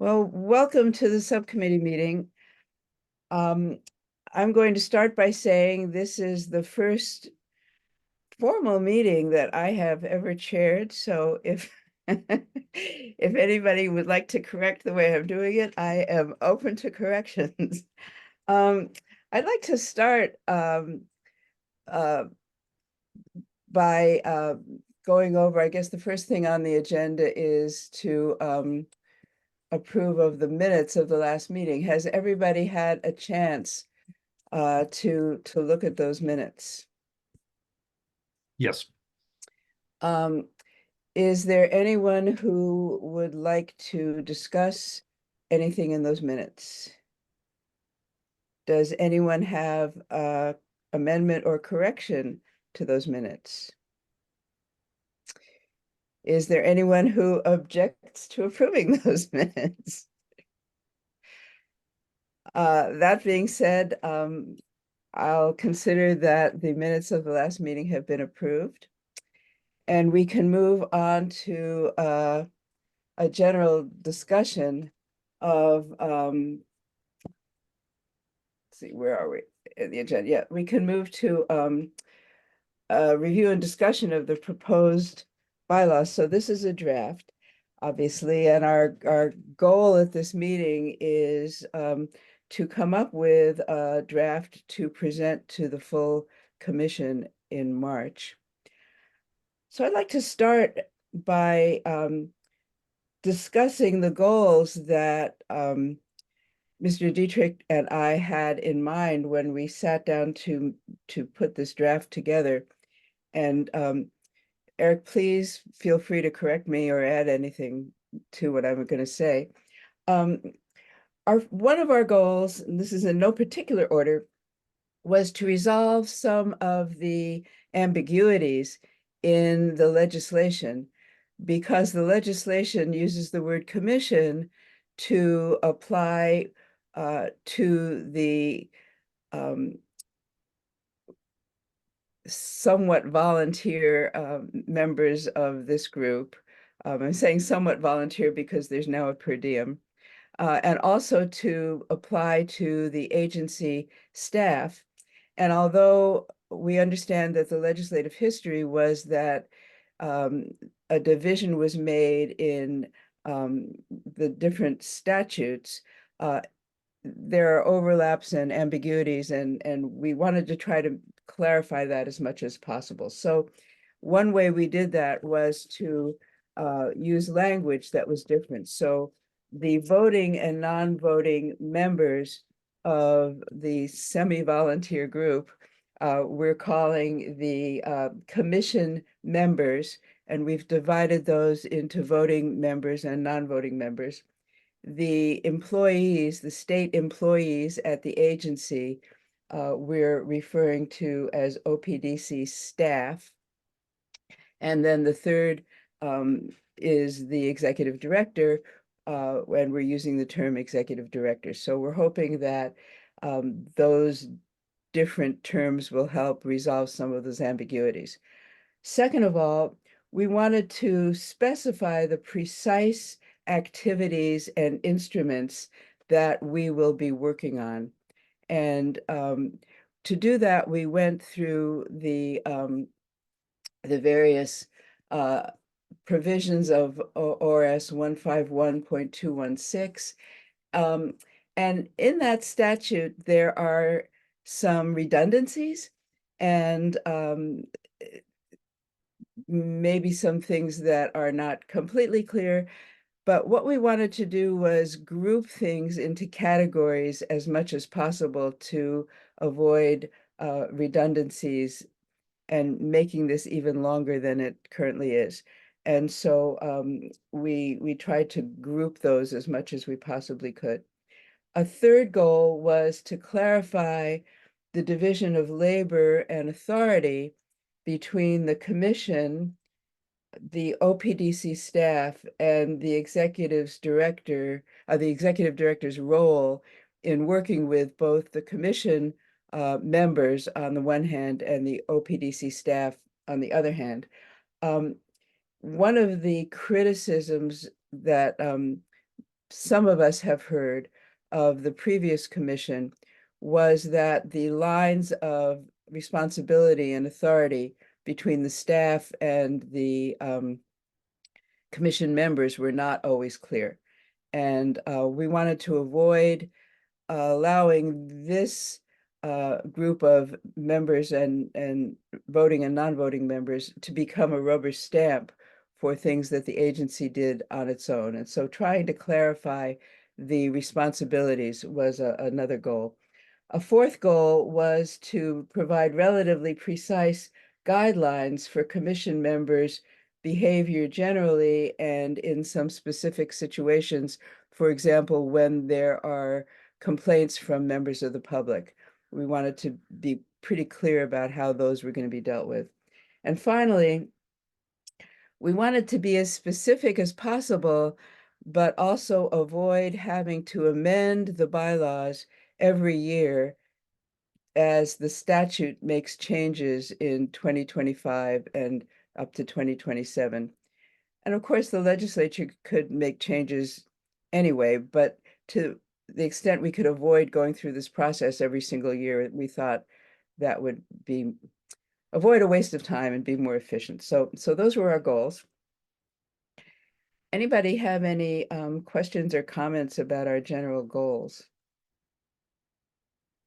Well, welcome to the subcommittee meeting. I'm going to start by saying this is the first formal meeting that I have ever chaired. So if if anybody would like to correct the way I'm doing it, I am open to corrections. Um, I'd like to start uh, by going over, I guess the first thing on the agenda is to approve of the minutes of the last meeting. Has everybody had a chance to look at those minutes? Yes. Um, is there anyone who would like to discuss anything in those minutes? Does anyone have a amendment or correction to those minutes? Is there anyone who objects to approving those minutes? That being said, I'll consider that the minutes of the last meeting have been approved. And we can move on to a general discussion of, let's see, where are we in the agenda? Yeah, we can move to a review and discussion of the proposed bylaws. So this is a draft, obviously, and our goal at this meeting is to come up with a draft to present to the full commission in March. So I'd like to start by discussing the goals that Mr. Dietrich and I had in mind when we sat down to put this draft together. And Eric, please feel free to correct me or add anything to what I'm going to say. One of our goals, and this is in no particular order, was to resolve some of the ambiguities in the legislation, because the legislation uses the word commission to apply to the somewhat volunteer members of this group. I'm saying somewhat volunteer because there's now a per diem, and also to apply to the agency staff. And although we understand that the legislative history was that a division was made in the different statutes, there are overlaps and ambiguities, and we wanted to try to clarify that as much as possible. So one way we did that was to use language that was different. So the voting and non-voting members of the semi-volunteer group, we're calling the commission members, and we've divided those into voting members and non-voting members. The employees, the state employees at the agency, we're referring to as OPDC staff. And then the third is the executive director, and we're using the term executive director. So we're hoping that those different terms will help resolve some of those ambiguities. Second of all, we wanted to specify the precise activities and instruments that we will be working on. And to do that, we went through the various provisions of ORS 151.216. And in that statute, there are some redundancies and maybe some things that are not completely clear. But what we wanted to do was group things into categories as much as possible to avoid redundancies and making this even longer than it currently is. And so we tried to group those as much as we possibly could. A third goal was to clarify the division of labor and authority between the commission, the OPDC staff, and the executive director's role in working with both the commission members on the one hand and the OPDC staff on the other hand. One of the criticisms that some of us have heard of the previous commission was that the lines of responsibility and authority between the staff and the commission members were not always clear. And we wanted to avoid allowing this group of members and voting and non-voting members to become a rubber stamp for things that the agency did on its own. And so trying to clarify the responsibilities was another goal. A fourth goal was to provide relatively precise guidelines for commission members' behavior generally and in some specific situations. For example, when there are complaints from members of the public, we wanted to be pretty clear about how those were going to be dealt with. And finally, we wanted to be as specific as possible, but also avoid having to amend the bylaws every year as the statute makes changes in 2025 and up to 2027. And of course, the legislature could make changes anyway, but to the extent we could avoid going through this process every single year, we thought that would be avoid a waste of time and be more efficient. So those were our goals. Anybody have any questions or comments about our general goals?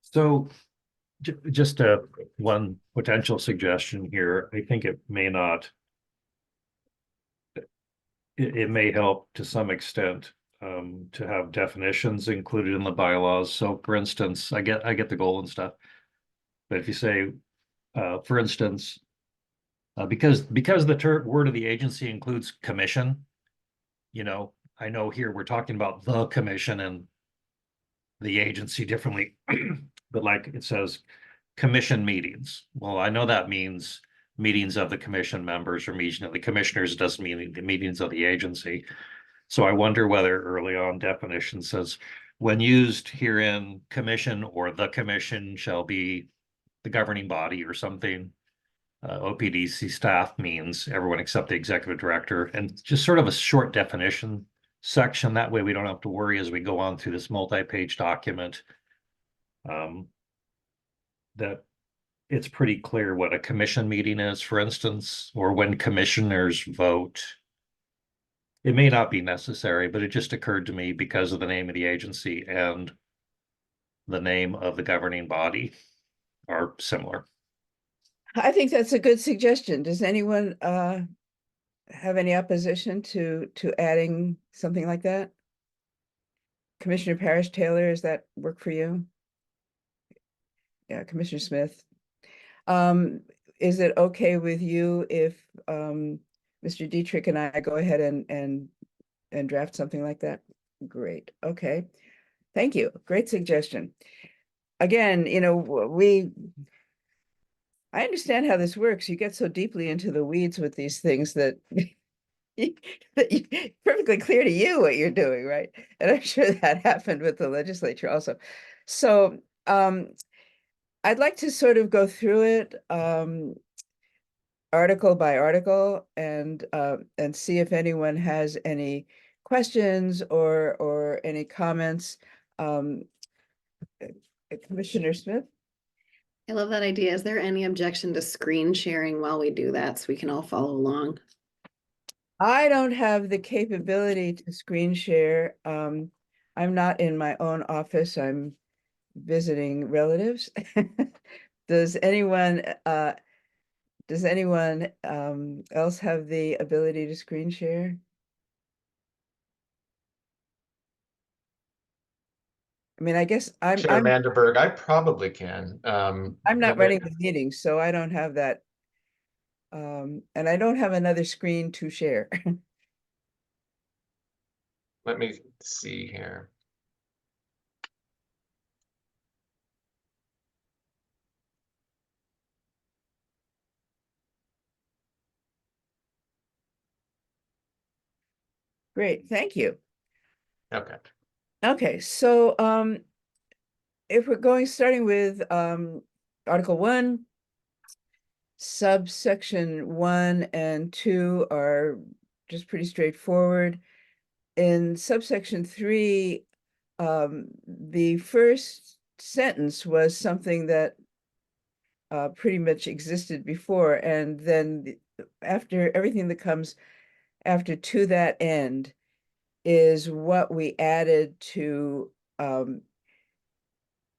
So just one potential suggestion here. I think it may not, it may help to some extent to have definitions included in the bylaws. So for instance, I get the goal and stuff. But if you say, for instance, because the word of the agency includes commission, I know here we're talking about the commission and the agency differently, but like it says commission meetings. Well, I know that means meetings of the commission members or meeting of the commissioners, doesn't mean the meetings of the agency. So I wonder whether early on definition says when used herein, commission or the commission shall be the governing body or something. OPDC staff means everyone except the executive director, and just sort of a short definition section. That way we don't have to worry as we go on through this multi-page document that it's pretty clear what a commission meeting is, for instance, or when commissioners vote. It may not be necessary, but it just occurred to me because of the name of the agency and the name of the governing body are similar. I think that's a good suggestion. Does anyone have any opposition to adding something like that? Commissioner Parrish Taylor, does that work for you? Yeah, Commissioner Smith. Is it okay with you if Mr. Dietrich and I go ahead and draft something like that? Great. Okay. Thank you. Great suggestion. Again, I understand how this works. You get so deeply into the weeds with these things that perfectly clear to you what you're doing, right? And I'm sure that happened with the legislature also. So I'd like to sort of go through it article by article and see if anyone has any questions or any comments. Commissioner Smith? I love that idea. Is there any objection to screen sharing while we do that so we can all follow along? I don't have the capability to screen share. I'm not in my own office. I'm visiting relatives. Does anyone else have the ability to screen share? I mean, I guess Chair Manderberg, I probably can. I'm not running the meeting, so I don't have that. And I don't have another screen to share. Let me see here. Great, thank you. Okay. Okay, so if we're starting with Article 1, subsection 1 and 2 are just pretty straightforward. in subsection 3, the first sentence was something that pretty much existed before, and then after everything that comes after "to that end" is what we added to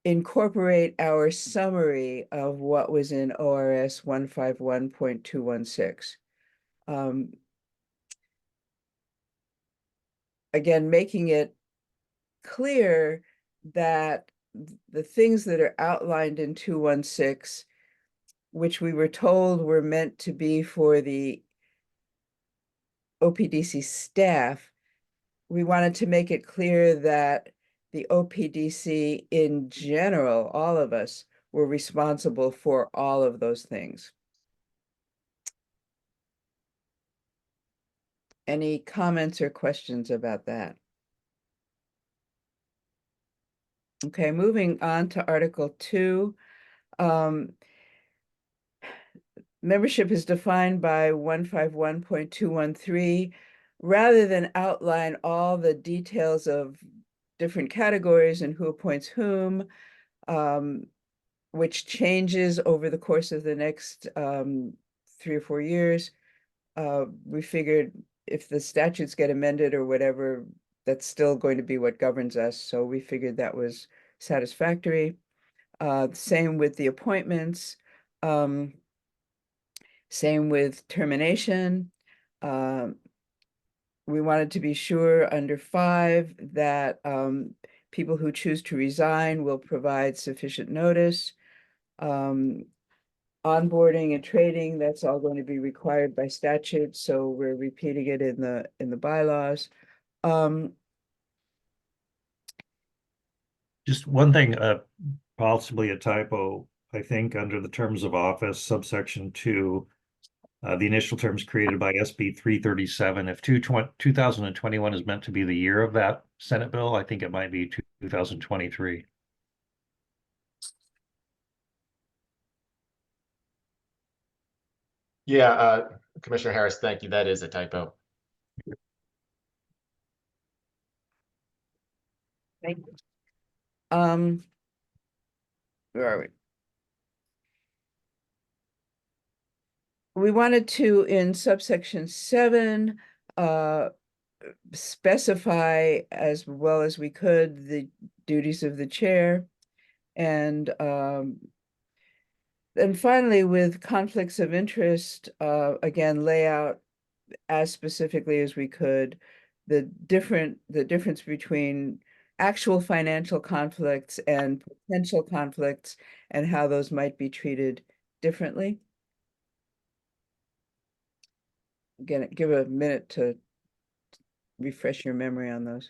incorporate our summary of what was in ORS 151.216. Again, making it clear that the things that are outlined in 216, which we were told were meant to be for the OPDC staff, we wanted to make it clear that the OPDC in general, all of us, were responsible for all of those things. Any comments or questions about that? Okay, moving on to Article 2. Membership is defined by 151.213. Rather than outline all the details of different categories and who appoints whom, which changes over the course of the next 3 or 4 years, we figured if the statutes get amended or whatever, that's still going to be what governs us. So we figured that was satisfactory. Same with the appointments. Same with termination. We wanted to be sure under 5 that people who choose to resign will provide sufficient notice. Onboarding and trading, that's all going to be required by statute, so we're repeating it in the bylaws. Just one thing, possibly a typo, I think, under the terms of office, subsection 2, the initial terms created by SB 337. If 2021 is meant to be the year of that Senate bill, I think it might be 2023. Yeah, Commissioner Harris, thank you. That is a typo. Thank you. Where are we? We wanted to, in subsection 7, specify as well as we could the duties of the chair. And finally, with conflicts of interest, again, lay out as specifically as we could the difference between actual financial conflicts and potential conflicts and how those might be treated differently. Again, give a minute to refresh your memory on those.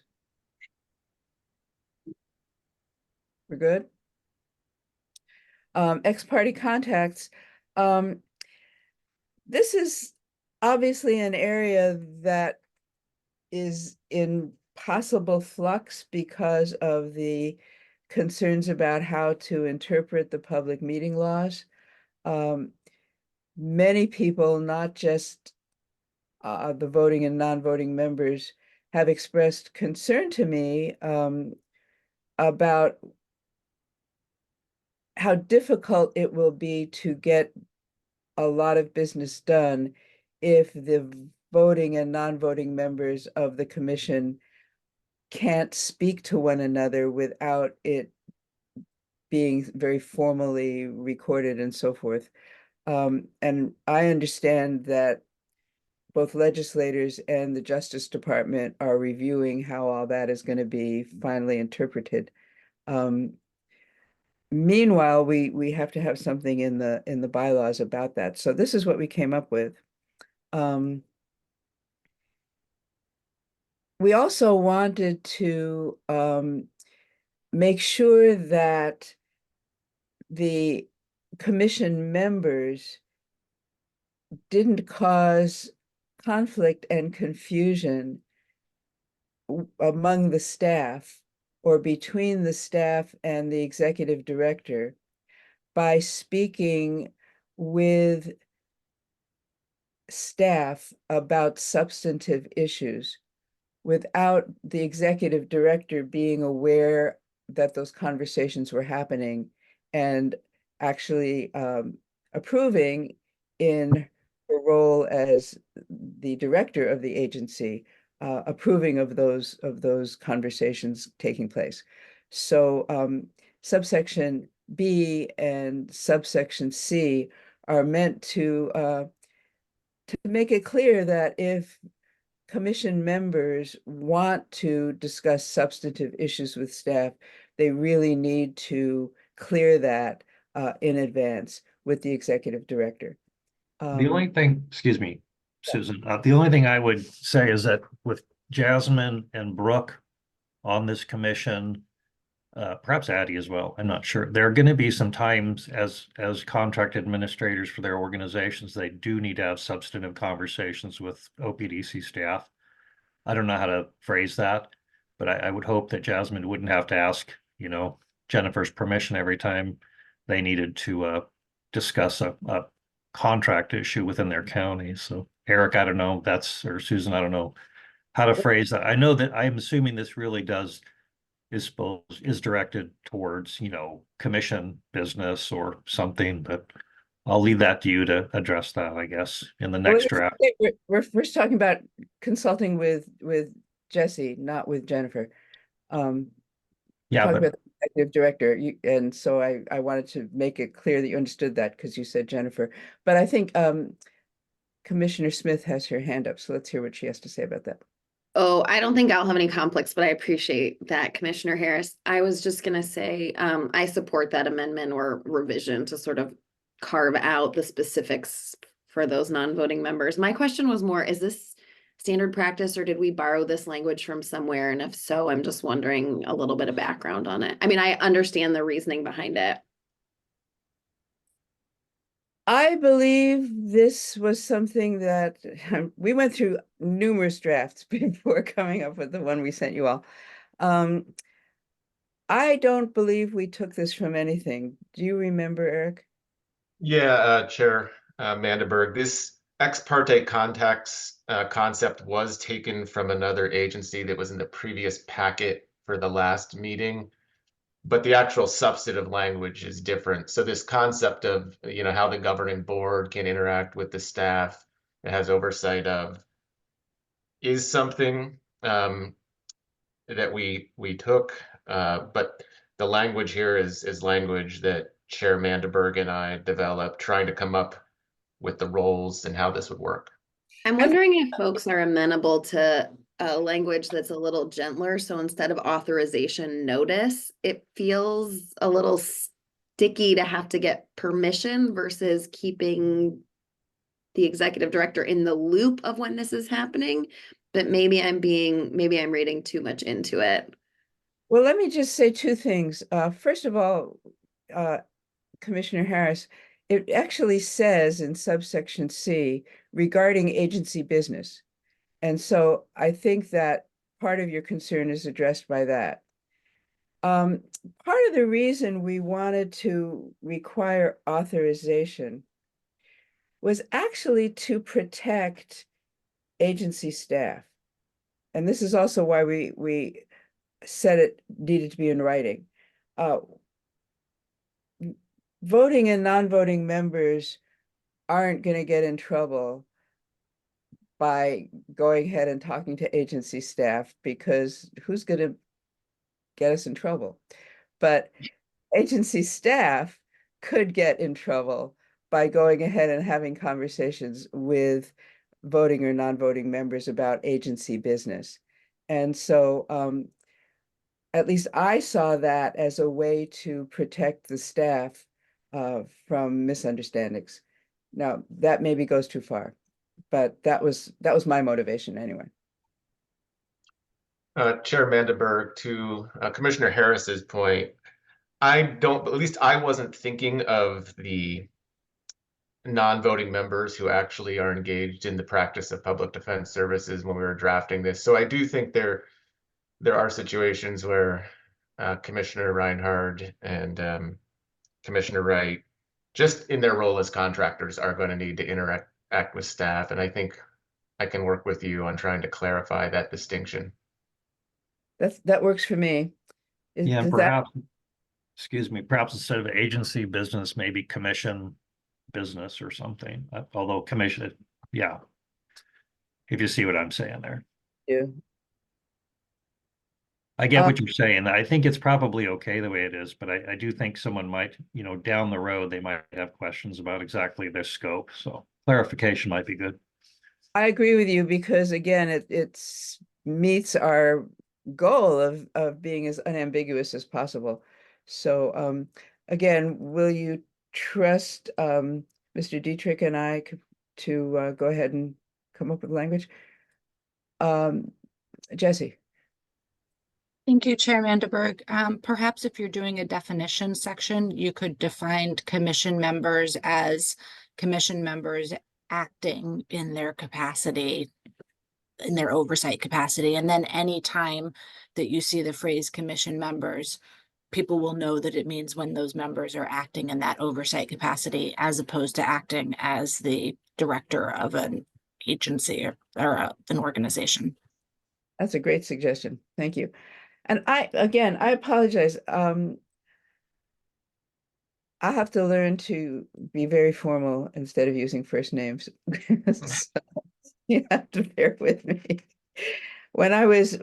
We're good? Ex parte contacts. This is obviously an area that is in possible flux because of the concerns about how to interpret the public meeting laws. Many people, not just the voting and non-voting members, have expressed concern to me about how difficult it will be to get a lot of business done if the voting and non-voting members of the commission can't speak to one another without it being very formally recorded and so forth. And I understand that both legislators and the Justice Department are reviewing how all that is going to be finally interpreted. Meanwhile, we have to have something in the bylaws about that. So this is what we came up with. We also wanted to make sure that the commission members didn't cause conflict and confusion among the staff or between the staff and the executive director by speaking with staff about substantive issues. without the executive director being aware that those conversations were happening and actually approving in her role as the director of the agency, approving of those conversations taking place. So subsection B and subsection C are meant to make it clear that if commission members want to discuss substantive issues with staff, they really need to clear that in advance with the executive director. The only thing, excuse me, Susan, the only thing I would say is that with Jasmine and Brooke on this commission, perhaps Addie as well, I'm not sure. There are going to be some times as contract administrators for their organizations, they do need to have substantive conversations with OPDC staff. I don't know how to phrase that, but I would hope that Jasmine wouldn't have to ask, Jennifer's permission every time they needed to discuss a contract issue within their county. So Eric, I don't know, or Susan, I don't know how to phrase that. I know that I'm assuming this really is directed towards, commission business or something, but I'll leave that to you to address that, I guess, in the next draft. We're first talking about consulting with Jesse, not with Jennifer. Yeah, Talking but about the executive director, and so I wanted to make it clear that you understood that because you said Jennifer. But I think Commissioner Smith has her hand up, so let's hear what she has to say about that. Oh, I don't think I'll have any conflicts, but I appreciate that, Commissioner Harris. I was just gonna say, I support that amendment or revision to sort of carve out the specifics for those non-voting members. My question was more, is this standard practice or did we borrow this language from somewhere? And if so, I'm just wondering a little bit of background on it. I mean, I understand the reasoning behind it. I believe this was something that we went through numerous drafts before coming up with the one we sent you all. I don't believe we took this from anything. Do you remember, Eric? Yeah, Chair Mandelberg, this ex parte contacts concept was taken from another agency that was in the previous packet for the last meeting, but the actual substantive language is different. So this concept of, how the governing board can interact with the staff it has oversight of is something that we took, but the language here is language that Chair Mandelberg and I developed, trying to come up with the roles and how this would work. I'm wondering if folks are amenable to a language that's a little gentler. So instead of authorization notice, it feels a little sticky to have to get permission versus keeping the executive director in the loop of when this is happening. But maybe I'm reading too much into it. Well, let me just say two things. First of all, Commissioner Harris, it actually says in subsection C regarding agency business. And so I think that part of your concern is addressed by that. Part of the reason we wanted to require authorization was actually to protect agency staff. And this is also why we said it needed to be in writing. Voting and non-voting members aren't going to get in trouble by going ahead and talking to agency staff, because who's going to get us in trouble? But agency staff could get in trouble by going ahead and having conversations with voting or non-voting members about agency business. And so at least I saw that as a way to protect the staff from misunderstandings. Now, that maybe goes too far, but that was my motivation anyway. Chair Mandelberg, to Commissioner Harris's point, at least I wasn't thinking of the non-voting members who actually are engaged in the practice of public defense services when we were drafting this. So I do think there are situations where Commissioner Reinhardt and Commissioner Wright, just in their role as contractors, are going to need to interact with staff. And I think I can work with you on trying to clarify that distinction. That works for me. Yeah, and Does that, perhaps, excuse me, perhaps instead of agency business, maybe commission business or something, although commission, yeah. If you see what I'm saying there. do? I get what you're saying. I think it's probably okay the way it is, but I do think someone might, down the road, they might have questions about exactly their scope. So clarification might be good. I agree with you because again, it's meets our goal of being as unambiguous as possible. So again, will you trust Mr. Dietrich and I to go ahead and come up with language? Jesse. Thank you, Chair Mandelberg. Perhaps if you're doing a definition section, you could define commission members as commission members acting in their capacity, in their oversight capacity. And then any time that you see the phrase commission members, people will know that it means when those members are acting in that oversight capacity, as opposed to acting as the director of an agency or an organization. That's a great suggestion. Thank you. And I apologize. I have to learn to be very formal instead of using first names. So you have to bear with me. When I was,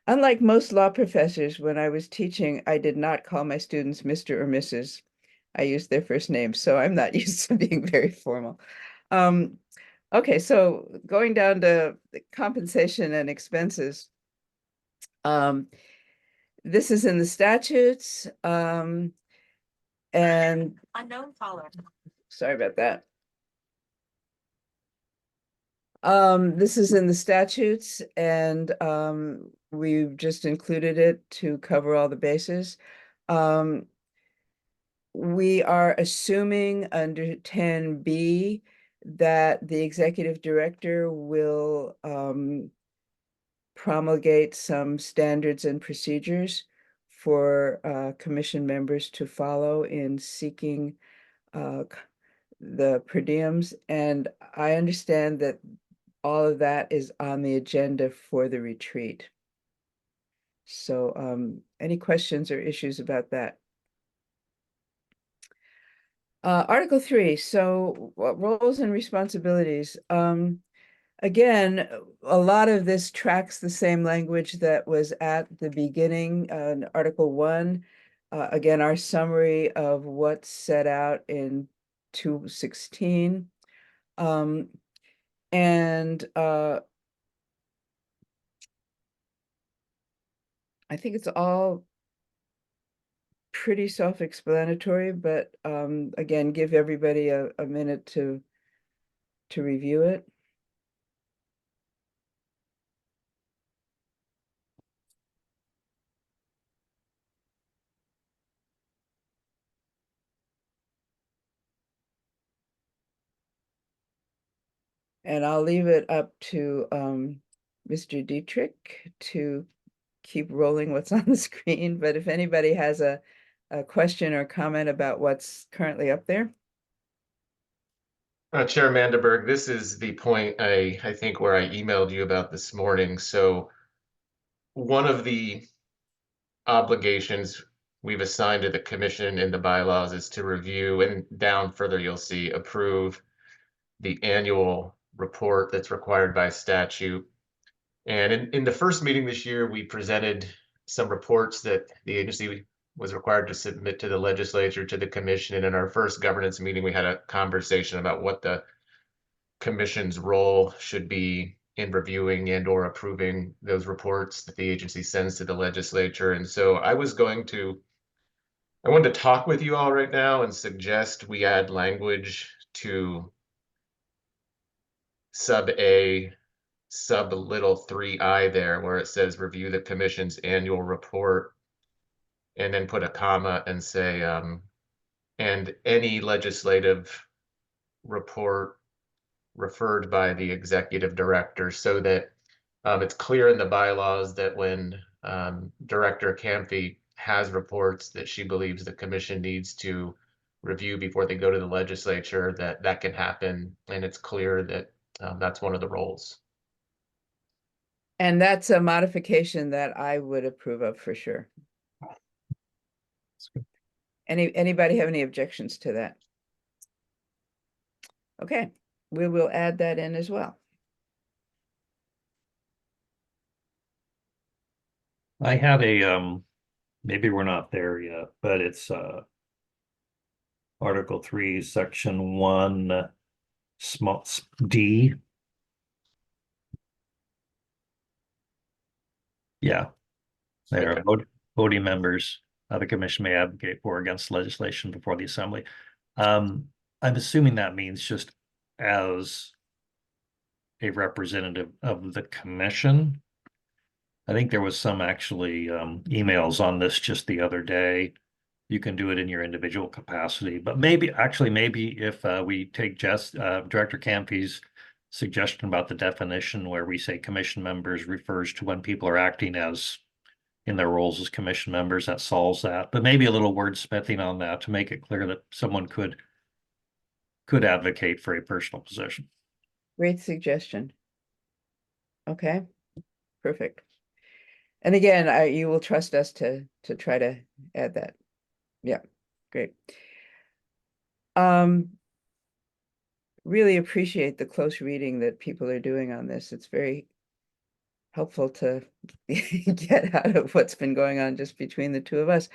unlike most law professors, when I was teaching, I did not call my students Mr. or Mrs. I used their first names, so I'm not used to being very formal. Okay, so going down to compensation and expenses. This is in the statutes, and Unknown caller. sorry about that. This is in the statutes, and we've just included it to cover all the bases. We are assuming under 10B that the executive director will promulgate some standards and procedures for commission members to follow in seeking the per diems. And I understand that all of that is on the agenda for the retreat. So any questions or issues about that? Article 3, so roles and responsibilities. Again, a lot of this tracks the same language that was at the beginning in Article 1. Again, our summary of what's set out in 216. And I think it's all pretty self-explanatory, but again, give everybody a minute to review it. And I'll leave it up to Mr. Dietrich to keep rolling what's on the screen. But if anybody has a question or comment about what's currently up there. Chair Mandelberg, this is the point I think where I emailed you about this morning. So one of the obligations we've assigned to the commission in the bylaws is to review, and down further you'll see approve the annual report that's required by statute. And in the first meeting this year, we presented some reports that the agency was required to submit to the legislature, to the commission. And in our first governance meeting, we had a conversation about what the commission's role should be in reviewing and or approving those reports that the agency sends to the legislature. And so I wanted to talk with you all right now and suggest we add language to sub A, sub little 3I there, where it says review the commission's annual report, and then put a comma and say, and any legislative report referred by the executive director, so that it's clear in the bylaws that when Director Camphy has reports that she believes the commission needs to review before they go to the legislature, that can happen, and it's clear that that's one of the roles. And that's a modification that I would approve of for sure. Anybody have any objections to that? Okay, we will add that in as well. I had a, maybe we're not there yet, but it's, Article 3, Section 1, small D. Yeah. There, voting members of the commission may advocate for or against legislation before the assembly. I'm assuming that means just as a representative of the commission. I think there was some actually emails on this just the other day. You can do it in your individual capacity, but maybe if we take Director Campy's suggestion about the definition where we say commission members refers to when people are acting as in their roles as commission members, that solves that. But maybe a little wordsmithing on that to make it clear that someone could advocate for a personal position. Great suggestion. Okay, perfect. And again, you will trust us to try to add that. Yeah, great. Really appreciate the close reading that people are doing on this. It's very helpful to get out of what's been going on just between the two of us.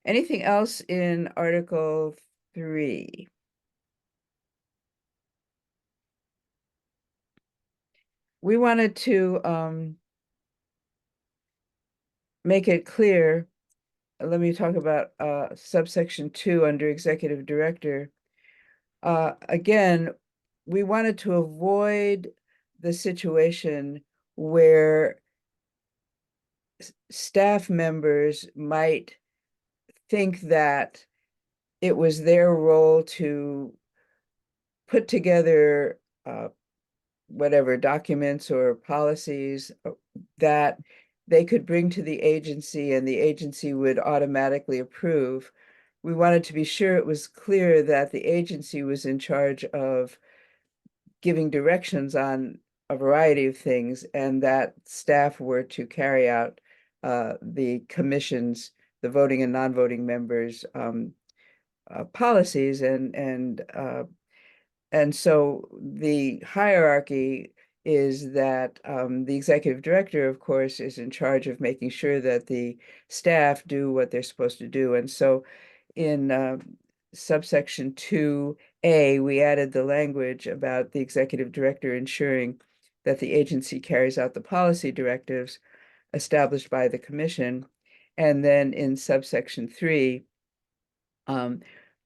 Anything else in Article 3? We wanted to make it clear. Let me talk about subsection 2 under executive director. Again, we wanted to avoid the situation where staff members might think that it was their role to put together whatever documents or policies that they could bring to the agency and the agency would automatically approve. We wanted to be sure it was clear that the agency was in charge of giving directions on a variety of things and that staff were to carry out the commission's, the voting and non-voting members' policies and so the hierarchy is that the executive director, of course, is in charge of making sure that the staff do what they're supposed to do. And so in subsection 2A, we added the language about the executive director ensuring that the agency carries out the policy directives established by the commission. And then in subsection 3,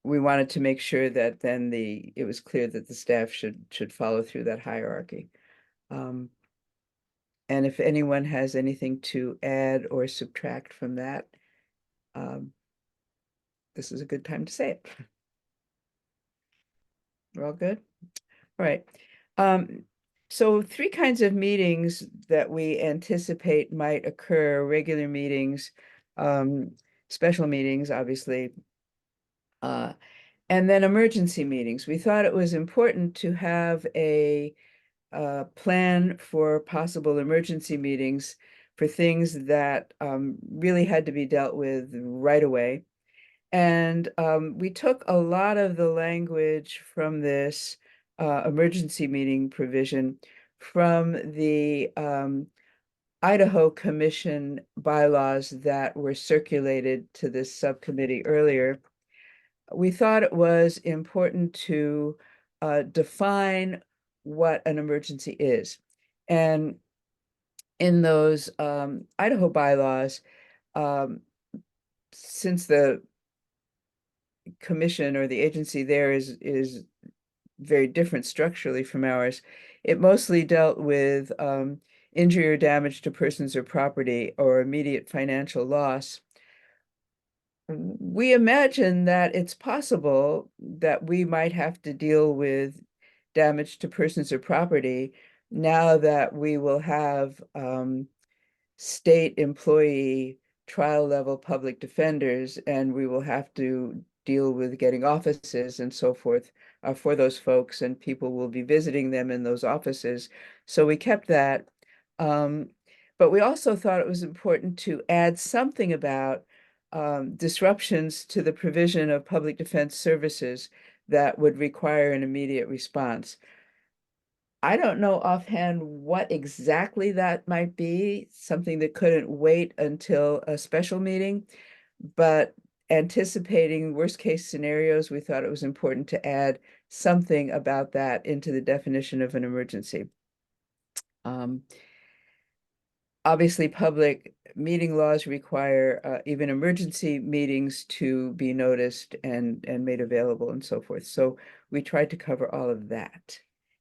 we wanted to make sure that then it was clear that the staff should follow through that hierarchy. And if anyone has anything to add or subtract from that, this is a good time to say it. We're all good? All right. So 3 kinds of meetings that we anticipate might occur: regular meetings, special meetings, obviously, and then emergency meetings. We thought it was important to have a plan for possible emergency meetings for things that really had to be dealt with right away. And we took a lot of the language from this emergency meeting provision from the Idaho Commission bylaws that were circulated to this subcommittee earlier. We thought it was important to define what an emergency is. And in those Idaho bylaws, since the commission or the agency there is very different structurally from ours, it mostly dealt with injury or damage to persons or property or immediate financial loss. We imagine that it's possible that we might have to deal with damage to persons or property now that we will have state employee trial level public defenders, and we will have to deal with getting offices and so forth for those folks, and people will be visiting them in those offices. So we kept that. But we also thought it was important to add something about disruptions to the provision of public defense services that would require an immediate response. I don't know offhand what exactly that might be, something that couldn't wait until a special meeting, but anticipating worst case scenarios, we thought it was important to add something about that into the definition of an emergency. Obviously, public meeting laws require even emergency meetings to be noticed and made available and so forth. So we tried to cover all of that.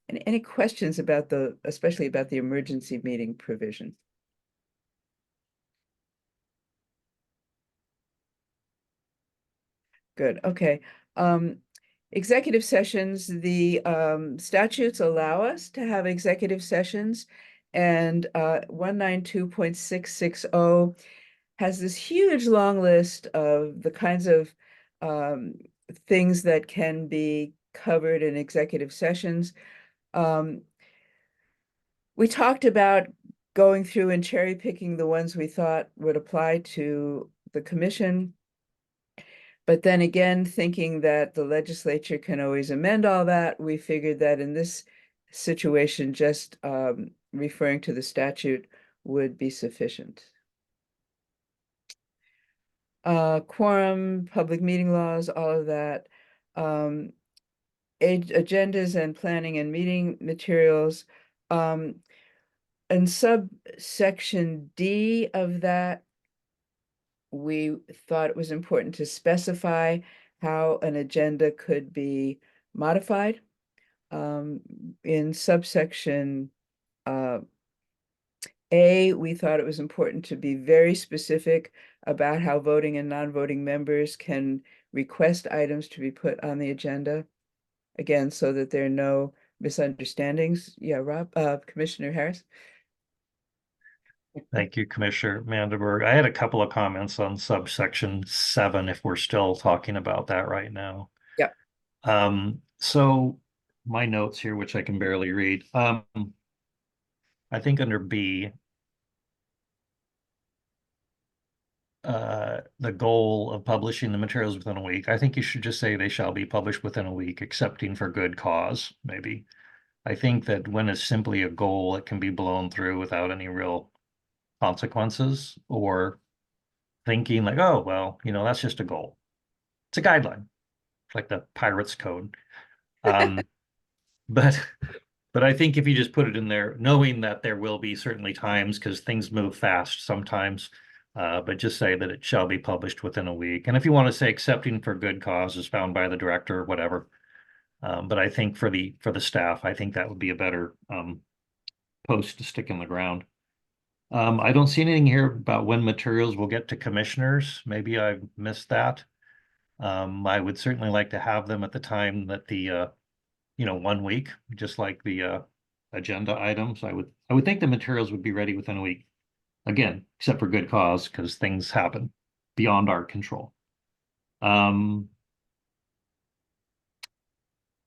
And any questions about especially about the emergency meeting provision? Good, okay. Executive sessions, the statutes allow us to have executive sessions. And 192.660 has this huge long list of the kinds of things that can be covered in executive sessions. We talked about going through and cherry picking the ones we thought would apply to the commission. But then again, thinking that the legislature can always amend all that, we figured that in this situation, just referring to the statute would be sufficient. Quorum, public meeting laws, all of that. Agendas and planning and meeting materials. And subsection D of that, we thought it was important to specify how an agenda could be modified. In subsection A, we thought it was important to be very specific about how voting and non-voting members can request items to be put on the agenda. Again, so that there are no misunderstandings. Yeah, Rob, Commissioner Harris. Thank you, Commissioner Mandelberg. I had a couple of comments on subsection 7, if we're still talking about that right now. Yeah. So my notes here, which I can barely read. I think under B, the goal of publishing the materials within a week, I think you should just say they shall be published within a week, excepting for good cause, maybe. I think that when it's simply a goal, it can be blown through without any real consequences, or thinking like, oh, well, that's just a goal. It's a guideline. It's like the pirate's code. But I think if you just put it in there, knowing that there will be certainly times, because things move fast sometimes, but just say that it shall be published within a week. And if you want to say accepting for good cause is found by the director or whatever. But I think for the staff, I think that would be a better post to stick in the ground. I don't see anything here about when materials will get to commissioners. Maybe I missed that. I would certainly like to have them at the time that the 1 week, just like the agenda items. I would think the materials would be ready within a week. Again, except for good cause, because things happen beyond our control. And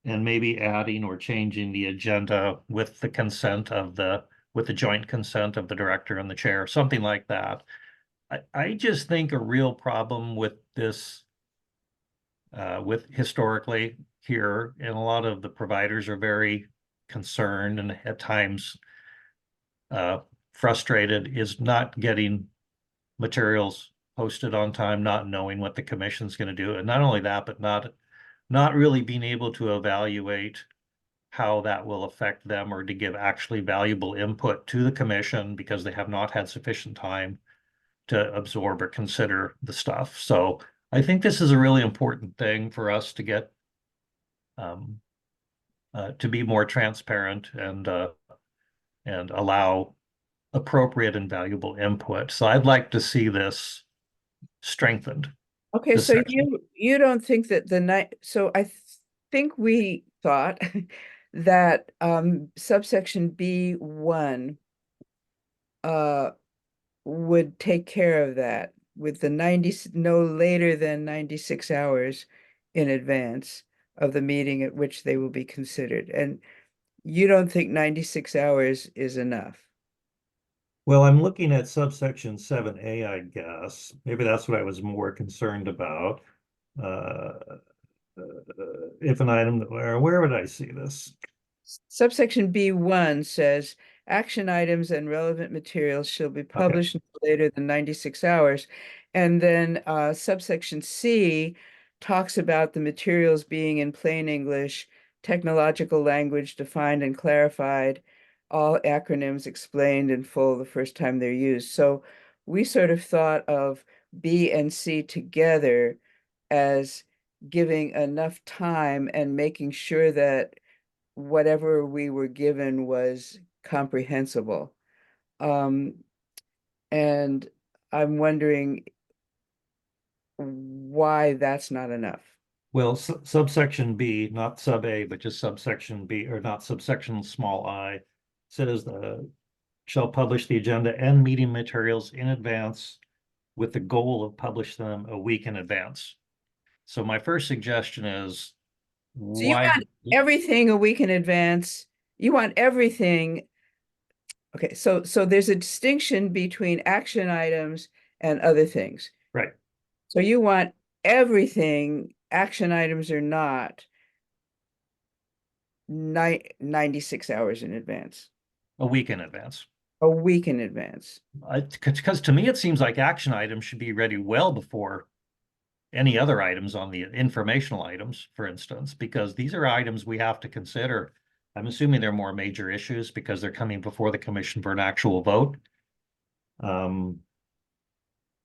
maybe adding or changing the agenda with the joint consent of the director and the chair, something like that. I just think a real problem with this, with historically here, and a lot of the providers are very concerned and at times frustrated, is not getting materials posted on time, not knowing what the commission's going to do. And not only that, but not really being able to evaluate how that will affect them, or to give actually valuable input to the commission, because they have not had sufficient time to absorb or consider the stuff. So I think this is a really important thing for us to get to be more transparent and allow appropriate and valuable input. So I'd like to see this strengthened. Okay, this so section. you don't think that so I think we thought that subsection B1 would take care of that with the no later than 96 hours in advance of the meeting at which they will be considered. And you don't think 96 hours is enough? Well, I'm looking at subsection 7A, I guess. Maybe that's what I was more concerned about. Uh, if an item, where would I see this? Subsection B1 says, action items and relevant materials shall be published no later than 96 hours. And then subsection C talks about the materials being in plain English, technological language defined and clarified, all acronyms explained in full the first time they're used. So we sort of thought of B and C together as giving enough time and making sure that whatever we were given was comprehensible. And I'm wondering why that's not enough. Well, subsection B, not sub A, but just subsection B, or not subsection small I, says shall publish the agenda and meeting materials in advance with the goal of publishing them a week in advance. So my first suggestion is So you why? want everything a week in advance. You want everything. Okay, so there's a distinction between action items and other things. Right. So you want everything, action items or not, 96 hours in advance, A week in advance. a week in advance. Because to me, it seems like action items should be ready well before any other items on the informational items, for instance, because these are items we have to consider. I'm assuming they're more major issues because they're coming before the commission for an actual vote.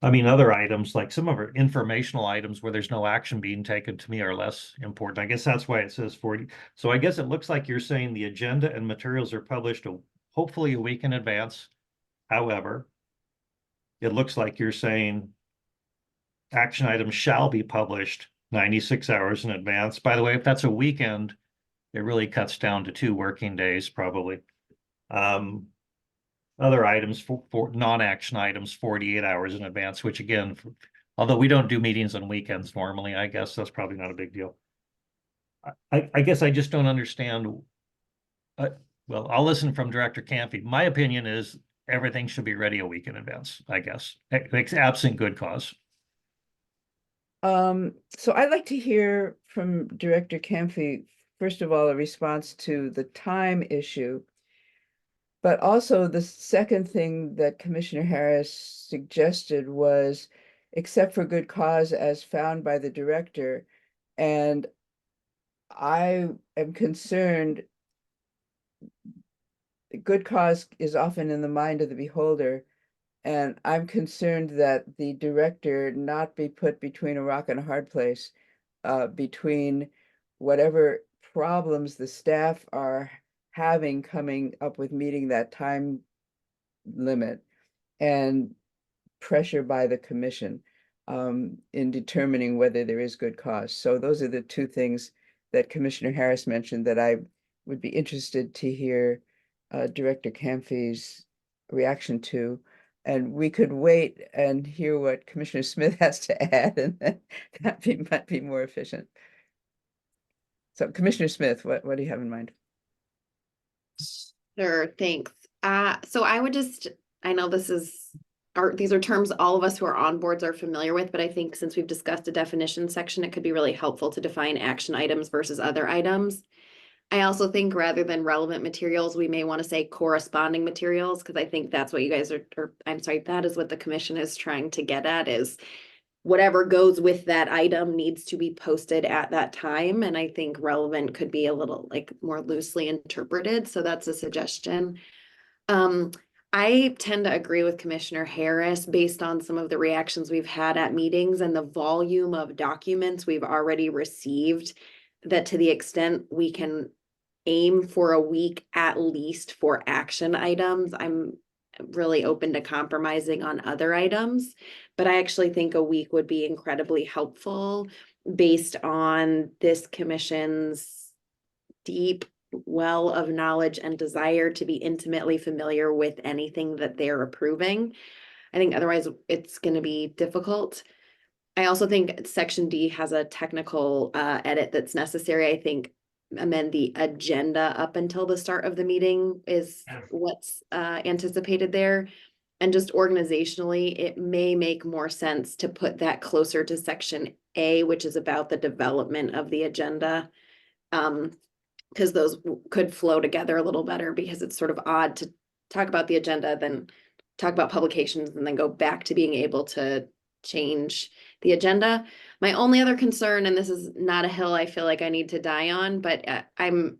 I mean, other items, like some of our informational items where there's no action being taken, to me are less important. I guess that's why it says 40. So I guess it looks like you're saying the agenda and materials are published hopefully a week in advance. However, it looks like you're saying action items shall be published 96 hours in advance. By the way, if that's a weekend, it really cuts down to 2 working days, probably. Other items for non-action items, 48 hours in advance, which again, although we don't do meetings on weekends normally, I guess that's probably not a big deal. I guess I just don't understand. Well, I'll listen from Director Campy. My opinion is everything should be ready a week in advance, I guess, absent good cause. So I'd like to hear from Director Campy, first of all, a response to the time issue, but also the second thing that Commissioner Harris suggested was, except for good cause as found by the director. And I am concerned, good cause is often in the mind of the beholder. And I'm concerned that the director not be put between a rock and a hard place, between whatever problems the staff are having coming up with meeting that time limit and pressure by the commission in determining whether there is good cause. So those are the two things that Commissioner Harris mentioned that I would be interested to hear Director Campy's reaction to. And we could wait and hear what Commissioner Smith has to add, and then that might be more efficient. So Commissioner Smith, what do you have in mind? Sure, thanks. So I would I know these are terms all of us who are on boards are familiar with, but I think since we've discussed a definition section, it could be really helpful to define action items versus other items. I also think rather than relevant materials, we may want to say corresponding materials, because I think that's what you guys that is what the commission is trying to get at, is whatever goes with that item needs to be posted at that time. And I think relevant could be a little like more loosely interpreted. So that's a suggestion. I tend to agree with Commissioner Harris based on some of the reactions we've had at meetings and the volume of documents we've already received, that to the extent we can aim for a week at least for action items, I'm really open to compromising on other items. But I actually think a week would be incredibly helpful based on this commission's deep well of knowledge and desire to be intimately familiar with anything that they're approving. I think otherwise it's going to be difficult. I also think section D has a technical edit that's necessary. I think amend the agenda up until the start of the meeting is what's anticipated there. And just organizationally, it may make more sense to put that closer to section A, which is about the development of the agenda. Because those could flow together a little better, because it's sort of odd to talk about the agenda, then talk about publications, and then go back to being able to change the agenda. My only other concern, and this is not a hill I feel like I need to die on, but I'm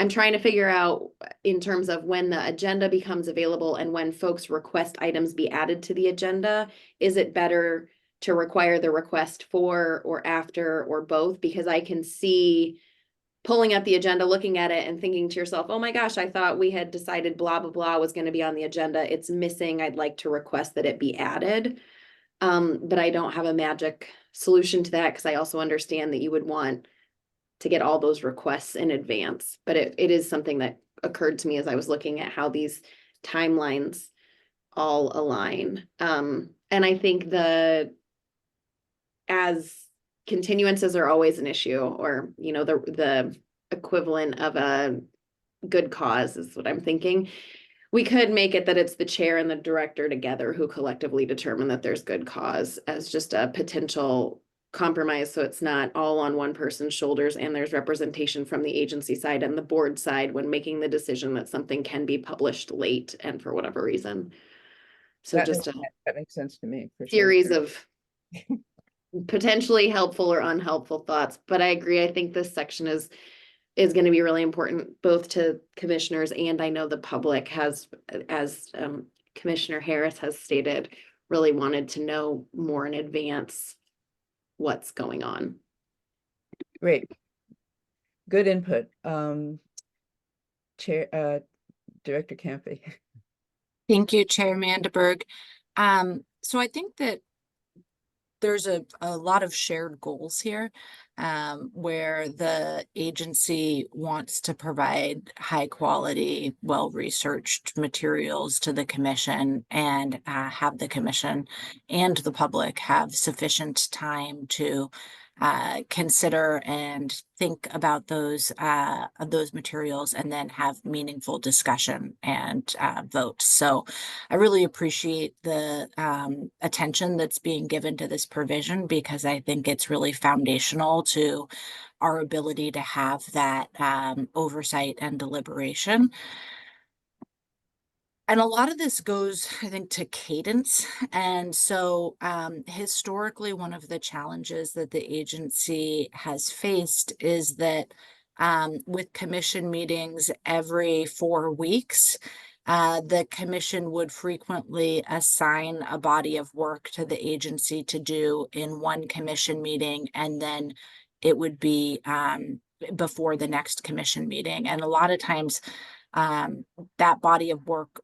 trying to figure out in terms of when the agenda becomes available and when folks request items be added to the agenda, is it better to require the request for or after or both? Because I can see pulling up the agenda, looking at it and thinking to yourself, oh my gosh, I thought we had decided blah, blah, blah was going to be on the agenda. It's missing. I'd like to request that it be added. But I don't have a magic solution to that, because I also understand that you would want to get all those requests in advance. But it is something that occurred to me as I was looking at how these timelines all align. And I think as continuances are always an issue, or, you know, the equivalent of a good cause is what I'm thinking. We could make it that it's the chair and the director together who collectively determine that there's good cause, as just a potential compromise, so it's not all on one person's shoulders, and there's representation from the agency side and the board side when making the decision that something can be published late and for whatever reason. So That just makes, a that makes sense to me, for sure. series of potentially helpful or unhelpful thoughts. But I agree, I think this section is going to be really important both to commissioners, and I know the public has, as Commissioner Harris has stated, really wanted to know more in advance what's going on. Great. Good input. Director Campy. Thank you, Chair Mandelberg. So I think that there's a lot of shared goals here, where the agency wants to provide high quality, well-researched materials to the commission, and have the commission and the public have sufficient time to consider and think about those materials, and then have meaningful discussion and vote. So I really appreciate the attention that's being given to this provision, because I think it's really foundational to our ability to have that oversight and deliberation. And a lot of this goes, I think, to cadence. And so historically, one of the challenges that the agency has faced is that with commission meetings every 4 weeks, the commission would frequently assign a body of work to the agency to do in one commission meeting, and then it would be before the next commission meeting. And a lot of times that body of work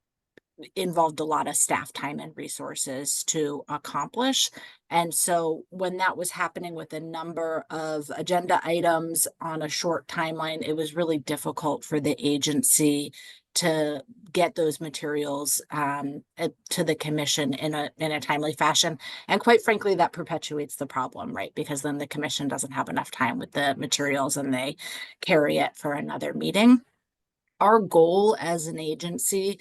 involved a lot of staff time and resources to accomplish. And so when that was happening with a number of agenda items on a short timeline, it was really difficult for the agency to get those materials to the commission in a timely fashion. And quite frankly, that perpetuates the problem, right? Because then the commission doesn't have enough time with the materials, and they carry it for another meeting. Our goal as an agency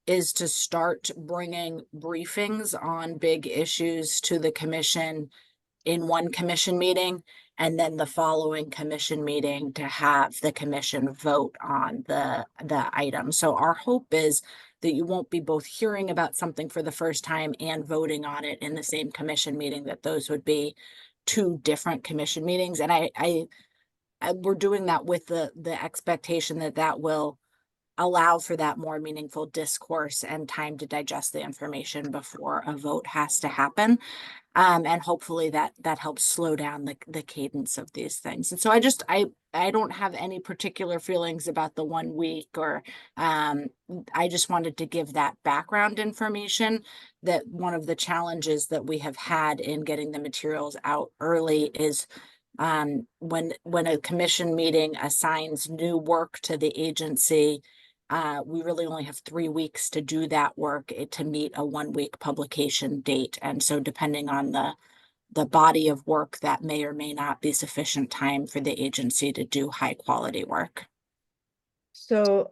is to start bringing briefings on big issues to the commission in one commission meeting, and then the following commission meeting to have the commission vote on the item. So our hope is that you won't be both hearing about something for the first time and voting on it in the same commission meeting, that those would be 2 different commission meetings. And we're doing that with the expectation that that will allow for that more meaningful discourse and time to digest the information before a vote has to happen. And hopefully that helps slow down the cadence of these things. And so I don't have any particular feelings about the 1 week, or I just wanted to give that background information, that one of the challenges that we have had in getting the materials out early is when a commission meeting assigns new work to the agency, we really only have 3 weeks to do that work to meet a 1 week publication date. And so depending on the body of work, that may or may not be sufficient time for the agency to do high quality work. So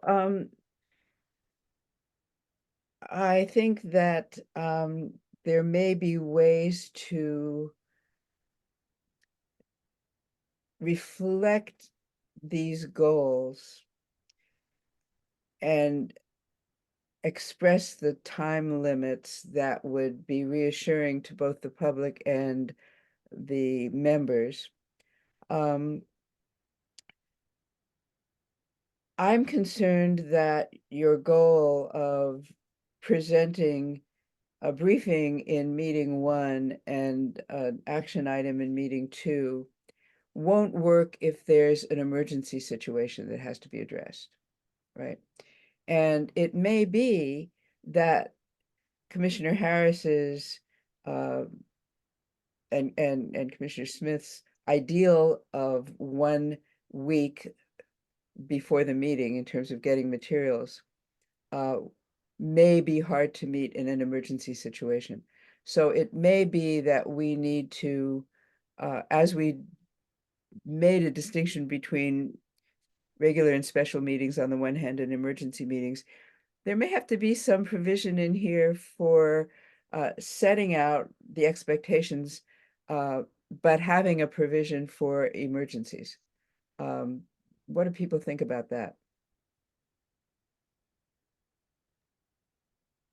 I think that there may be ways to reflect these goals and express the time limits that would be reassuring to both the public and the members. I'm concerned that your goal of presenting a briefing in meeting 1 and an action item in meeting 2 won't work if there's an emergency situation that has to be addressed, right? And it may be that Commissioner Harris's and Commissioner Smith's ideal of 1 week before the meeting in terms of getting materials may be hard to meet in an emergency situation. So it may be that we need to, as we made a distinction between regular and special meetings on the one hand and emergency meetings, there may have to be some provision in here for setting out the expectations, but having a provision for emergencies. What do people think about that?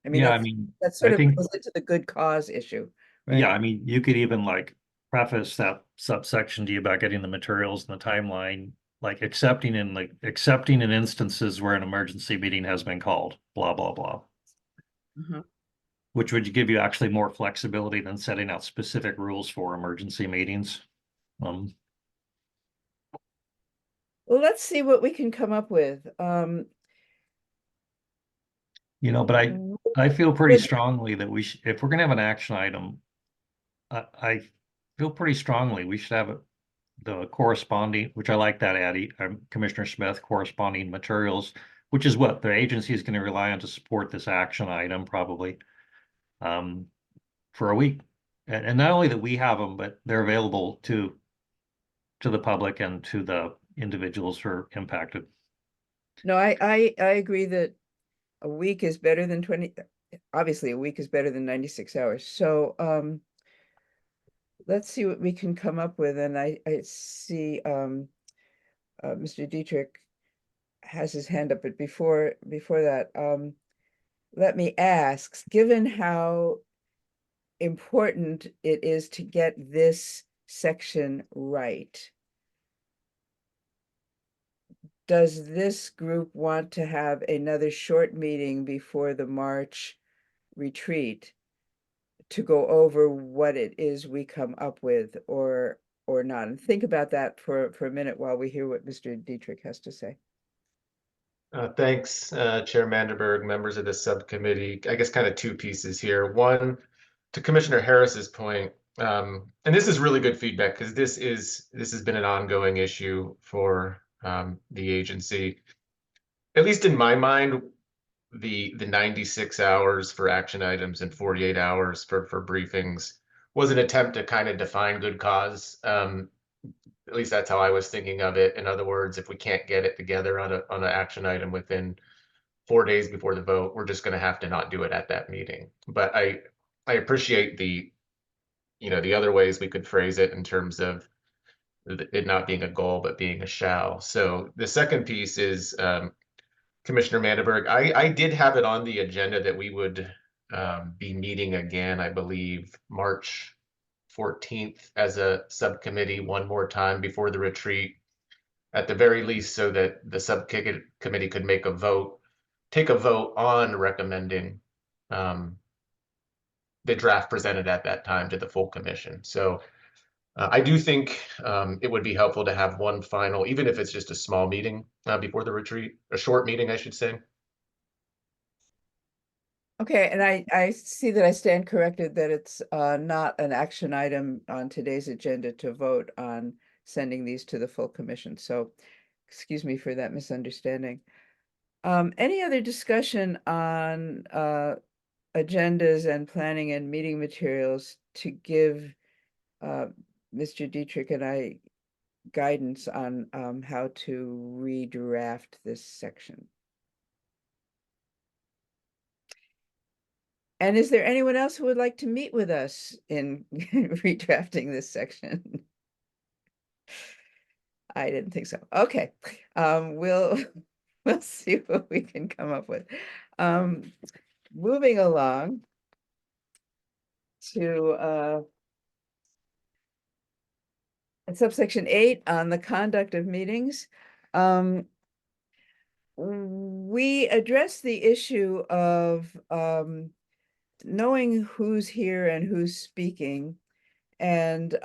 I mean, Yeah, I that's mean, that sort I of think, goes into the good cause issue, yeah, right? I mean, you could even like preface that subsection to you about getting the materials and the timeline, like accepting in instances where an emergency meeting has been called, blah, blah, blah. Mhm. Which would give you actually more flexibility than setting out specific rules for emergency meetings. Well, let's see what we can come up with. But I feel pretty Would- strongly that if we're gonna have an action item, I feel pretty strongly we should have the corresponding, which I like that, Addie, Commissioner Smith, corresponding materials, which is what the agency is gonna rely on to support this action item probably, for a week. And not only that we have them, but they're available to the public and to the individuals who are impacted. No, I agree that a week is better than 20, obviously a week is better than 96 hours. So let's see what we can come up with. And I see Mr. Dietrich has his hand up, but before that, let me ask, given how important it is to get this section right, does this group want to have another short meeting before the March retreat to go over what it is we come up with or not? And think about that for a minute while we hear what Mr. Dietrich has to say. Thanks, Chair Mandelberg, members of the subcommittee. I guess kind of 2 pieces here. One, to Commissioner Harris's point, and this is really good feedback because this has been an ongoing issue for the agency. At least in my mind, the 96 hours for action items and 48 hours for briefings was an attempt to kind of define good cause. At least that's how I was thinking of it. In other words, if we can't get it together on an action item within 4 days before the vote, we're just going to have to not do it at that meeting. But I appreciate the other ways we could phrase it in terms of it not being a goal but being a shall. So the second piece is Commissioner Mandelberg. I did have it on the agenda that we would be meeting again, I believe, March 14th as a subcommittee one more time before the retreat, at the very least, so that the subcommittee could take a vote on recommending the draft presented at that time to the full commission. So I do think it would be helpful to have one final, even if it's just a small meeting before the retreat, a short meeting, I should say. Okay, and I see that I stand corrected that it's not an action item on today's agenda to vote on sending these to the full commission. So excuse me for that misunderstanding. Any other discussion on agendas and planning and meeting materials to give Mr. Dietrich and I guidance on how to redraft this section? And is there anyone else who would like to meet with us in redrafting this section? I didn't think so. Okay, we'll we'll see what we can come up with. Moving along to subsection 8 on the conduct of meetings. We address the issue of knowing who's here and who's speaking, and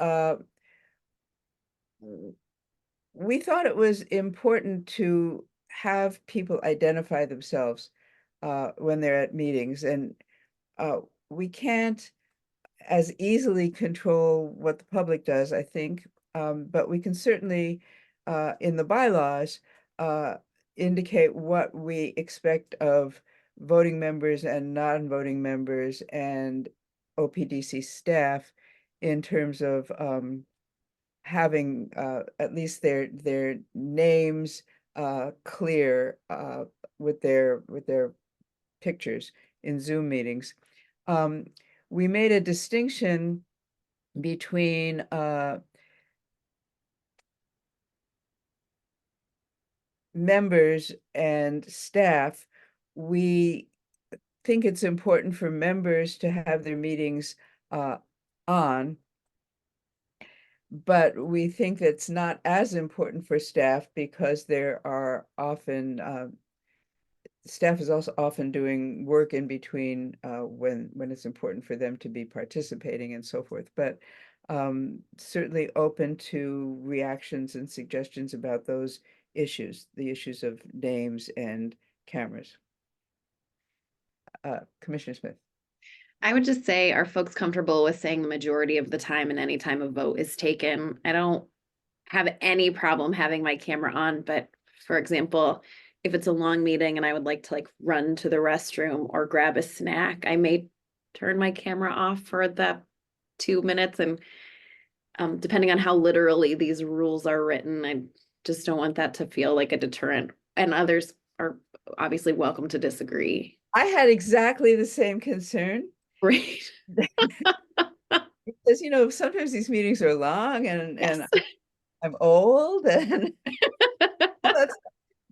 we thought it was important to have people identify themselves when they're at meetings, and we can't as easily control what the public does, I think, but we can certainly, in the bylaws, indicate what we expect of voting members and non-voting members and OPDC staff in terms of having at least their names clear with their pictures in Zoom meetings. We made a distinction between members and staff. We think it's important for members to have their meetings on, but we think it's not as important for staff because there are often staff is also often doing work in between when it's important for them to be participating and so forth. But certainly open to reactions and suggestions about those issues, the issues of names and cameras. Commissioner Smith. I would just say, are folks comfortable with saying the majority of the time and any time a vote is taken? I don't have any problem having my camera on, but for example, if it's a long meeting and I would like to like run to the restroom or grab a snack, I may turn my camera off for the 2 minutes. And depending on how literally these rules are written, I just don't want that to feel like a deterrent. And others are obviously welcome to disagree. I had exactly the same concern. Right. Because, sometimes these meetings are long and Yes. I'm old and all that stuff.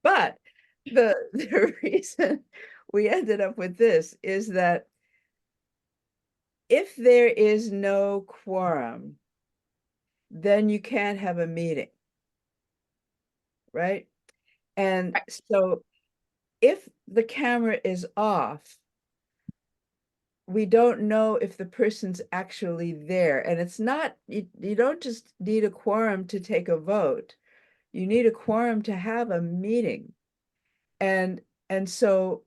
But the reason we ended up with this is that if there is no quorum, then you can't have a meeting, right? And so if the camera is off, we don't know if the person's actually there. And it's not, you don't just need a quorum to take a vote. You need a quorum to have a meeting. And so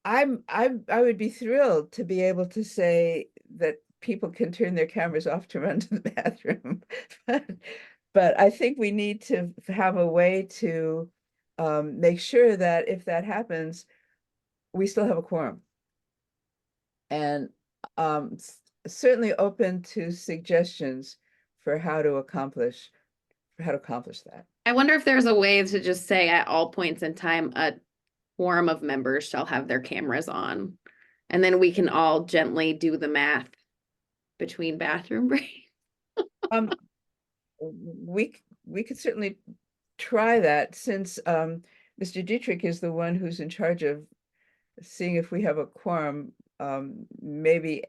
I would be thrilled to be able to say that people can turn their cameras off to run to the bathroom. But I think we need to have a way to make sure that if that happens, we still have a quorum. And certainly open to suggestions for how to accomplish that. I wonder if there's a way to just say at all points in time, a quorum of members shall have their cameras on. And then we can all gently do the math between bathroom breaks. We could certainly try that, since Mr. Dietrich is the one who's in charge of seeing if we have a quorum. Maybe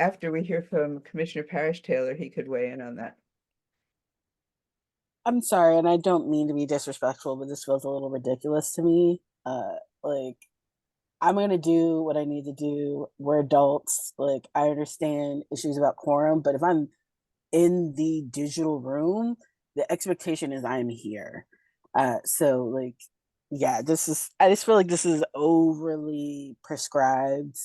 after we hear from Commissioner Parrish Taylor, he could weigh in on that. I'm sorry, and I don't mean to be disrespectful, but this feels a little ridiculous to me. Like, I'm gonna do what I need to do. We're adults. Like, I understand issues about quorum, but if I'm in the digital room, the expectation is I'm here. So like, yeah, I just feel like this is overly prescribed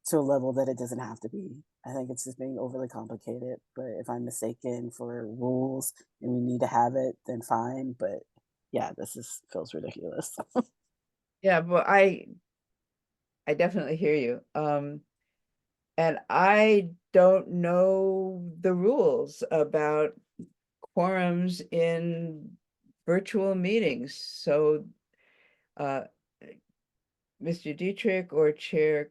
to a level that it doesn't have to be. I think it's just being overly complicated, but if I'm mistaken for rules and we need to have it, then fine. But yeah, feels ridiculous. Yeah, but I definitely hear you. And I don't know the rules about quorums in virtual meetings. So Mr. Dietrich or Chair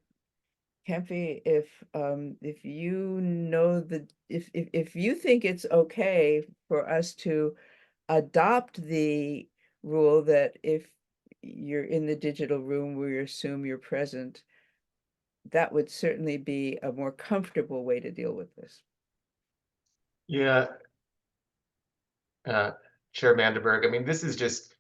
Kempy, if you know if you think it's okay for us to adopt the rule that if you're in the digital room, we assume you're present, that would certainly be a more comfortable way to deal with this. Yeah. Chair Mandelberg, I mean, this is just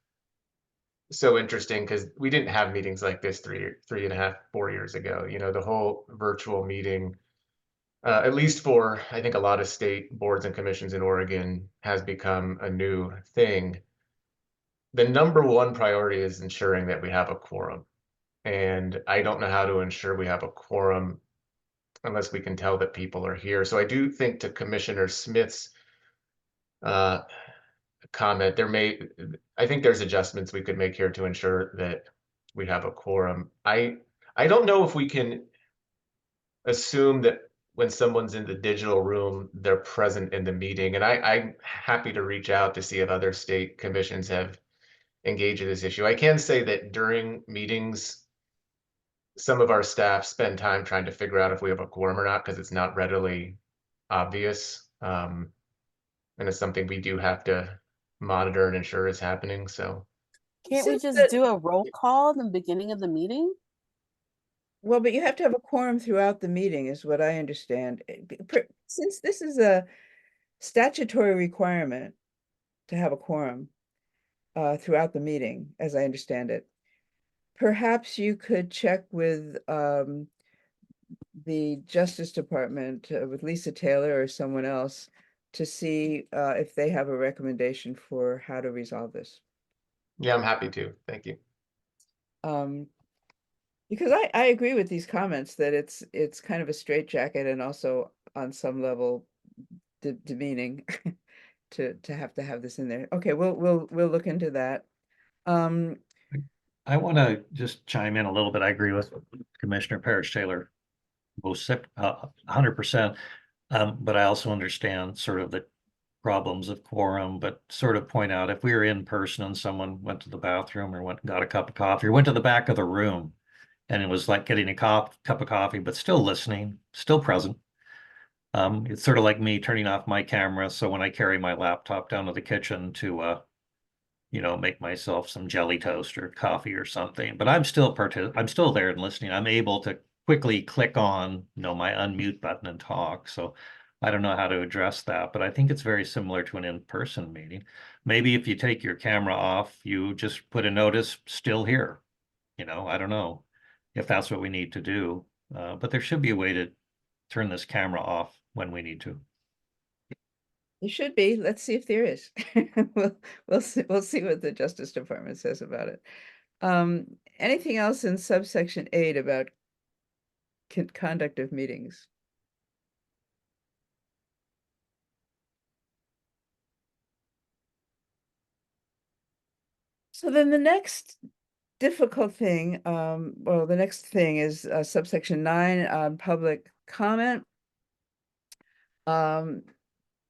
so interesting because we didn't have meetings like this 3.5, 4 years ago. You know, the whole virtual meeting, at least for, I think, a lot of state boards and commissions in Oregon, has become a new thing. The number one priority is ensuring that we have a quorum. And I don't know how to ensure we have a quorum unless we can tell that people are here. So I do think, to Commissioner Smith's uh, comment, I think there's adjustments we could make here to ensure that we have a quorum. I don't know if we can assume that when someone's in the digital room, they're present in the meeting. And I'm happy to reach out to see if other state commissions have engaged in this issue. I can say that during meetings, some of our staff spend time trying to figure out if we have a quorum or not, because it's not readily obvious. And it's something we do have to monitor and ensure is happening. So Can't we Since just the- do a roll call in the beginning of the meeting? Well, but you have to have a quorum throughout the meeting, is what I understand. Since this is a statutory requirement to have a quorum throughout the meeting, as I understand it, perhaps you could check with the Justice Department, with Lisa Taylor or someone else, to see if they have a recommendation for how to resolve this. yeah, I'm happy to. Thank you. Because I agree with these comments that it's kind of a straitjacket and also on some level demeaning to have this in there. Okay, we'll look into that. I want to just chime in a little bit. I agree with Commissioner Parrish Taylor, 100%. But I also understand sort of the problems of quorum, but sort of point out if we were in person and someone went to the bathroom or went and got a cup of coffee or went to the back of the room and it was like getting a cup of coffee, but still listening, still present. It's sort of like me turning off my camera. So when I carry my laptop down to the kitchen to, make myself some jelly toast or coffee or something, but I'm still there and listening. I'm able to quickly click on, my unmute button and talk. So I don't know how to address that, but I think it's very similar to an in-person meeting. Maybe if you take your camera off, you just put a notice, still here. I don't know if that's what we need to do, but there should be a way to turn this camera off when we need to. There should be. Let's see if there is. We'll see what the Justice Department says about it. Anything else in subsection 8 about conduct of meetings? So then the next difficult thing, the next thing is subsection 9 on public comment.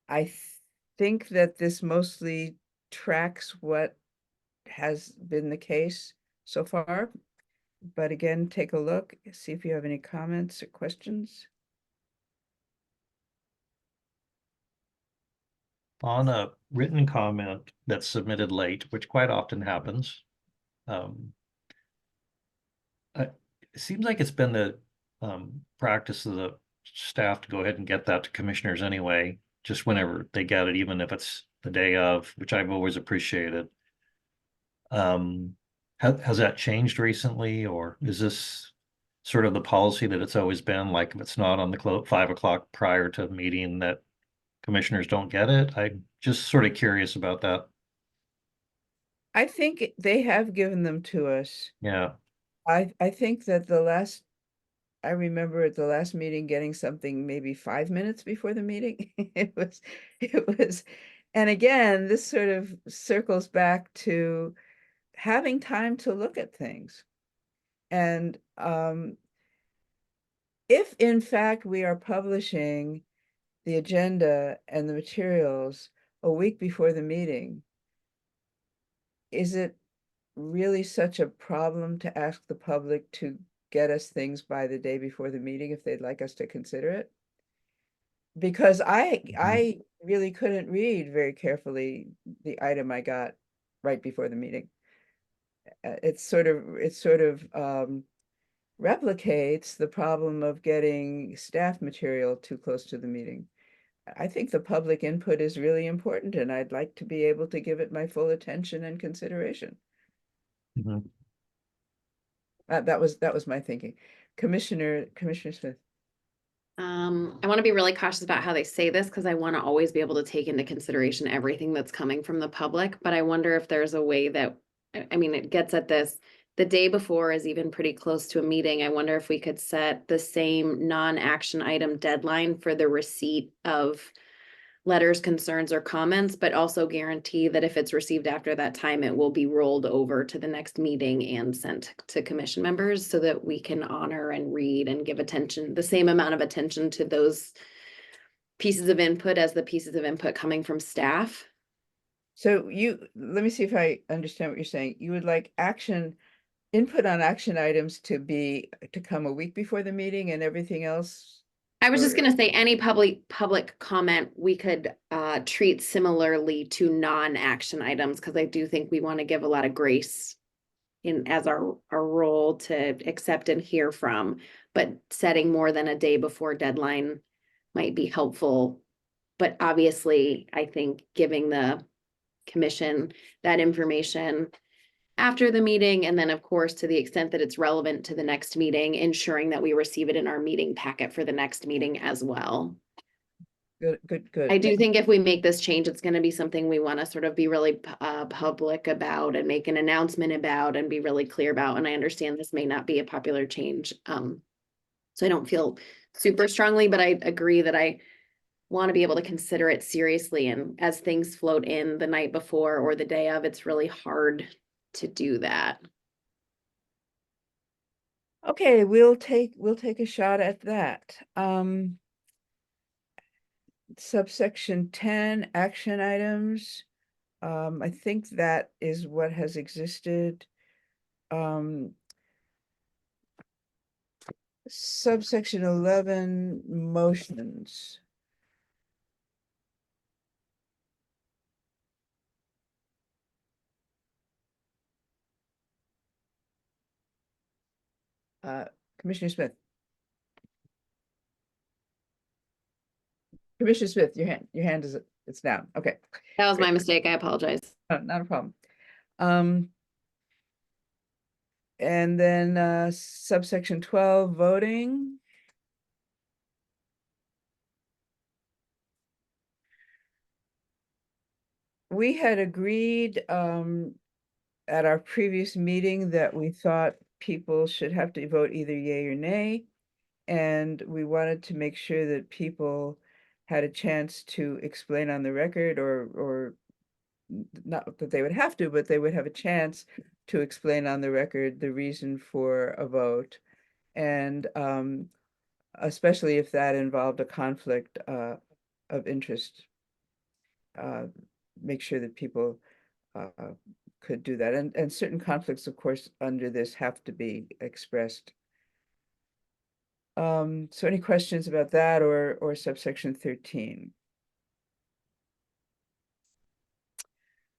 I think that this mostly tracks what has been the case so far. But again, take a look, see if you have any comments or questions. On a written comment that's submitted late, which quite often happens, it seems like it's been the practice of the staff to go ahead and get that to commissioners anyway, just whenever they get it, even if it's the day of, which I've always appreciated. Has that changed recently, or is this sort of the policy that it's always been, like if it's not on the 5 o'clock prior to the meeting that commissioners don't get it? I'm just sort of curious about that. I think they have given them to us. Yeah. I think that I remember at the last meeting getting something maybe 5 minutes before the meeting. It was, and again, this sort of circles back to having time to look at things. And if in fact we are publishing the agenda and the materials a week before the meeting, is it really such a problem to ask the public to get us things by the day before the meeting if they'd like us to consider it? Because I really couldn't read very carefully the item I got right before the meeting. It sort of replicates the problem of getting staff material too close to the meeting. I think the public input is really important, and I'd like to be able to give it my full attention and consideration. Mhm. That was my thinking. Commissioner Smith. I want to be really cautious about how they say this because I want to always be able to take into consideration everything that's coming from the public. But I wonder if there's a way that, I mean, it gets at this. The day before is even pretty close to a meeting. I wonder if we could set the same non-action item deadline for the receipt of letters, concerns, or comments, but also guarantee that if it's received after that time, it will be rolled over to the next meeting and sent to commission members so that we can honor and read and give attention, the same amount of attention to those pieces of input as the pieces of input coming from staff. So let me see if I understand what you're saying. You would like input on action items to come a week before the meeting and everything else? I was just Or- gonna say any public comment we could treat similarly to non-action items, because I do think we want to give a lot of grace in as our role to accept and hear from, but setting more than a day before deadline might be helpful. But obviously, I think giving the commission that information after the meeting, and then of course, to the extent that it's relevant to the next meeting, ensuring that we receive it in our meeting packet for the next meeting as well. Good. I do think if we make this change, it's gonna be something we wanna sort of be really public about and make an announcement about and be really clear about, and I understand this may not be a popular change. So I don't feel super strongly, but I agree that I want to be able to consider it seriously, and as things float in the night before or the day of, it's really hard to do that. Okay, we'll take a shot at that. Subsection 10, action items. I think that is what has existed. Subsection 11, motions. Commissioner Smith. Commissioner Smith, your hand it's down. Okay. That was my mistake. I apologize. Not a problem. And then subsection 12, voting. We had agreed at our previous meeting that we thought people should have to vote either yay or nay. And we wanted to make sure that people had a chance to explain on the record, or not that they would have to, but they would have a chance to explain on the record the reason for a vote. And especially if that involved a conflict of interest, make sure that people could do that. And certain conflicts, of course, under this have to be expressed. So any questions about that or subsection 13?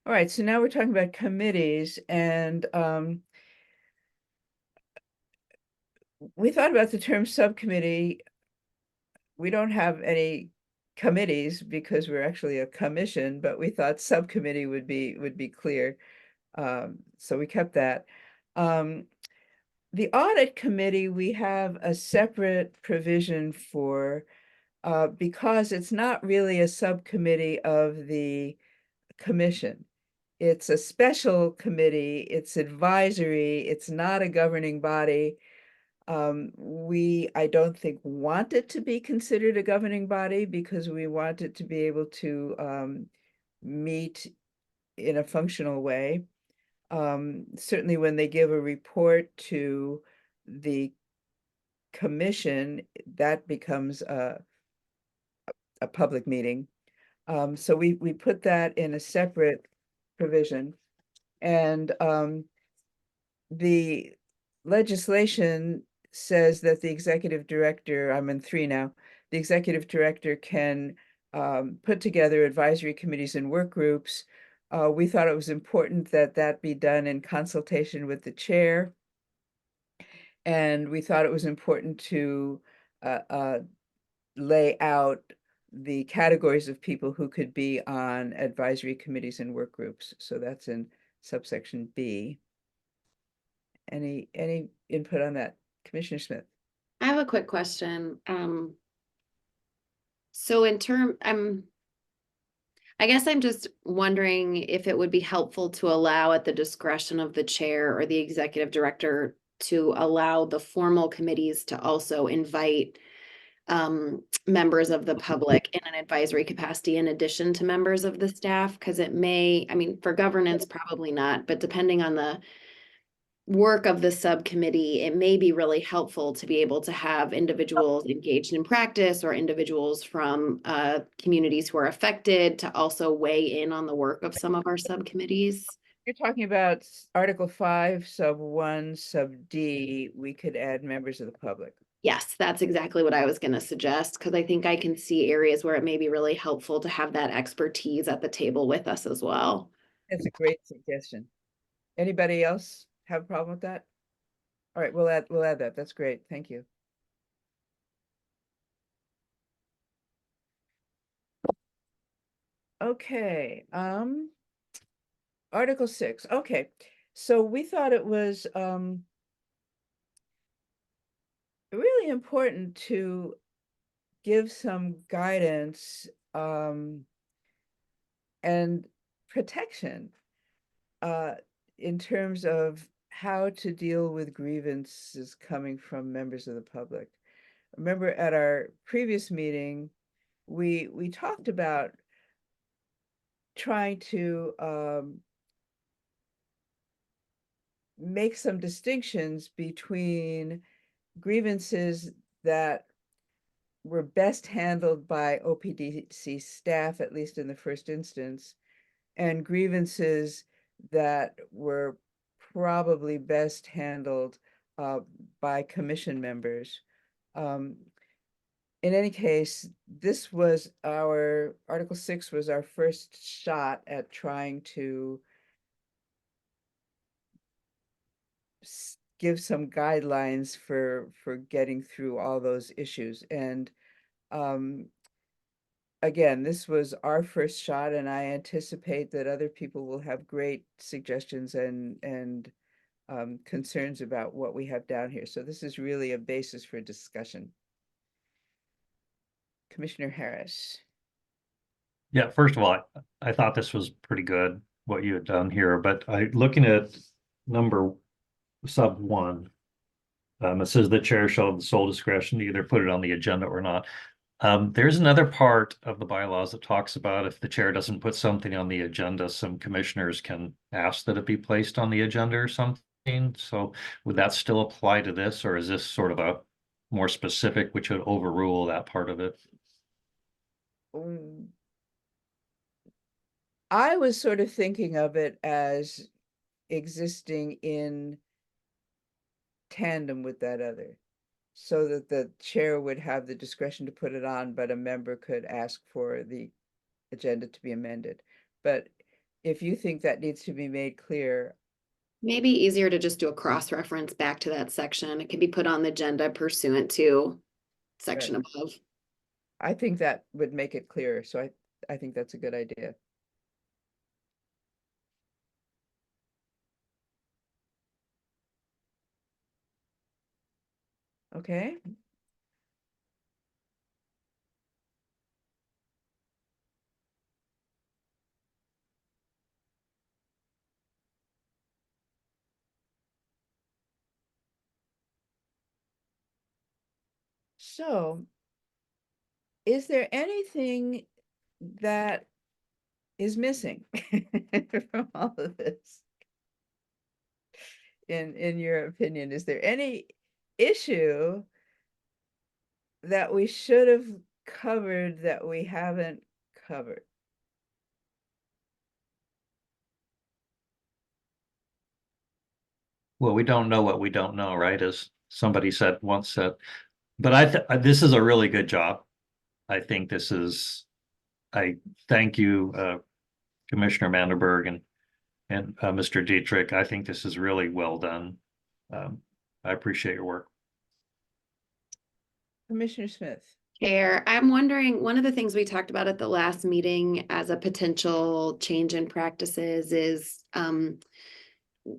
All right, so now we're talking about committees, and we thought about the term subcommittee. We don't have any committees because we're actually a commission, but we thought subcommittee would be clear. So we kept that. The audit committee, we have a separate provision for because it's not really a subcommittee of the commission. It's a special committee, it's advisory, it's not a governing body. I don't think want it to be considered a governing body because we want it to be able to meet in a functional way. Certainly when they give a report to the commission, that becomes a public meeting. So we put that in a separate provision. And the legislation says that the executive director, I'm in 3 now, the executive director can put together advisory committees and work groups. We thought it was important that that be done in consultation with the chair. And we thought it was important to lay out the categories of people who could be on advisory committees and work groups. So that's in subsection B. Any input on that, Commissioner Smith? I have a quick question. So I guess I'm just wondering if it would be helpful to allow at the discretion of the chair or the executive director to allow the formal committees to also invite members of the public in an advisory capacity in addition to members of the staff, because it may, I mean, for governance, probably not, but depending on the work of the subcommittee, it may be really helpful to be able to have individuals engaged in practice or individuals from communities who are affected to also weigh in on the work of some of our subcommittees. You're talking about Article 5, sub 1, sub D, we could add members of the public. Yes, that's exactly what I was going to suggest, because I think I can see areas where it may be really helpful to have that expertise at the table with us as well. That's a great suggestion. Anybody else have a problem with that? All right, we'll add that. That's great. Thank you. Okay, Article 6. Okay. So we thought it was really important to give some guidance and protection in terms of how to deal with grievances coming from members of the public. Remember at our previous meeting, we talked about trying to make some distinctions between grievances that were best handled by OPDC staff, at least in the first instance, and grievances that were probably best handled by commission members. In any case, this was Article 6 was our first shot at trying to give some guidelines for getting through all those issues. And again, this was our first shot, and I anticipate that other people will have great suggestions and concerns about what we have down here. So this is really a basis for discussion. Commissioner Harris. Yeah, first of all, I thought this was pretty good, what you had done here, but looking at number sub 1, it says the chair shall have the sole discretion to either put it on the agenda or not. There's another part of the bylaws that talks about if the chair doesn't put something on the agenda, some commissioners can ask that it be placed on the agenda or something. So would that still apply to this, or is this sort of a more specific, which would overrule that part of it? I was sort of thinking of it as existing in tandem with that other, so that the chair would have the discretion to put it on, but a member could ask for the agenda to be amended. But if you think that needs to be made clear, Maybe easier to just do a cross-reference back to that section. It can be put on the agenda pursuant to section above. I think that would make it clearer. So I think that's a good idea. Okay. So, is there anything that is missing from all of this? In your opinion, is there any issue that we should have covered that we haven't covered? Well, we don't know what we don't know, right? As somebody once said, but this is a really good job. I think I thank you, Commissioner Mandelberg and Mr. Dietrich. I think this is really well done. I appreciate your work. Commissioner Smith. Chair, I'm wondering, one of the things we talked about at the last meeting as a potential change in practices is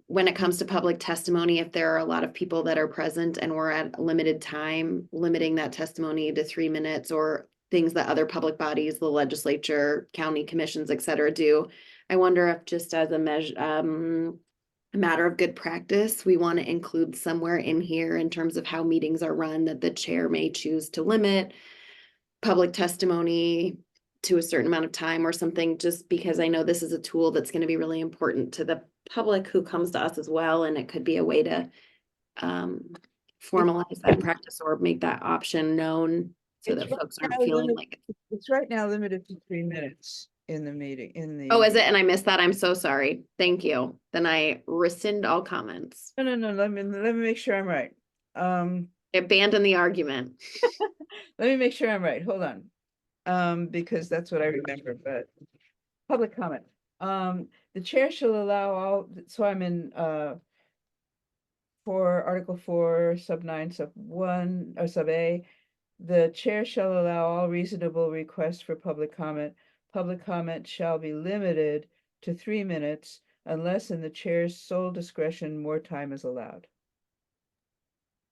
when it comes to public testimony, if there are a lot of people that are present and we're at limited time, limiting that testimony to 3 minutes, or things that other public bodies, the legislature, county commissions, et cetera, do. I wonder if just as a measure, a matter of good practice, we want to include somewhere in here in terms of how meetings are run, that the chair may choose to limit public testimony to a certain amount of time or something, just because I know this is a tool that's going to be really important to the public who comes to us as well. And it could be a way to formalize that practice or make that option known so that folks aren't feeling like. It's right now limited to 3 minutes in the meeting, Oh, is it? And I missed that. I'm so sorry. Thank you. Then I rescind all comments. No, let me make sure I'm right. Abandon the argument. Let me make sure I'm right. Hold on. Because that's what I remember, but public comment. The chair shall allow all, so I'm in for Article 4, sub 9, sub 1, or sub A. The chair shall allow all reasonable requests for public comment. Public comment shall be limited to 3 minutes unless in the chair's sole discretion more time is allowed.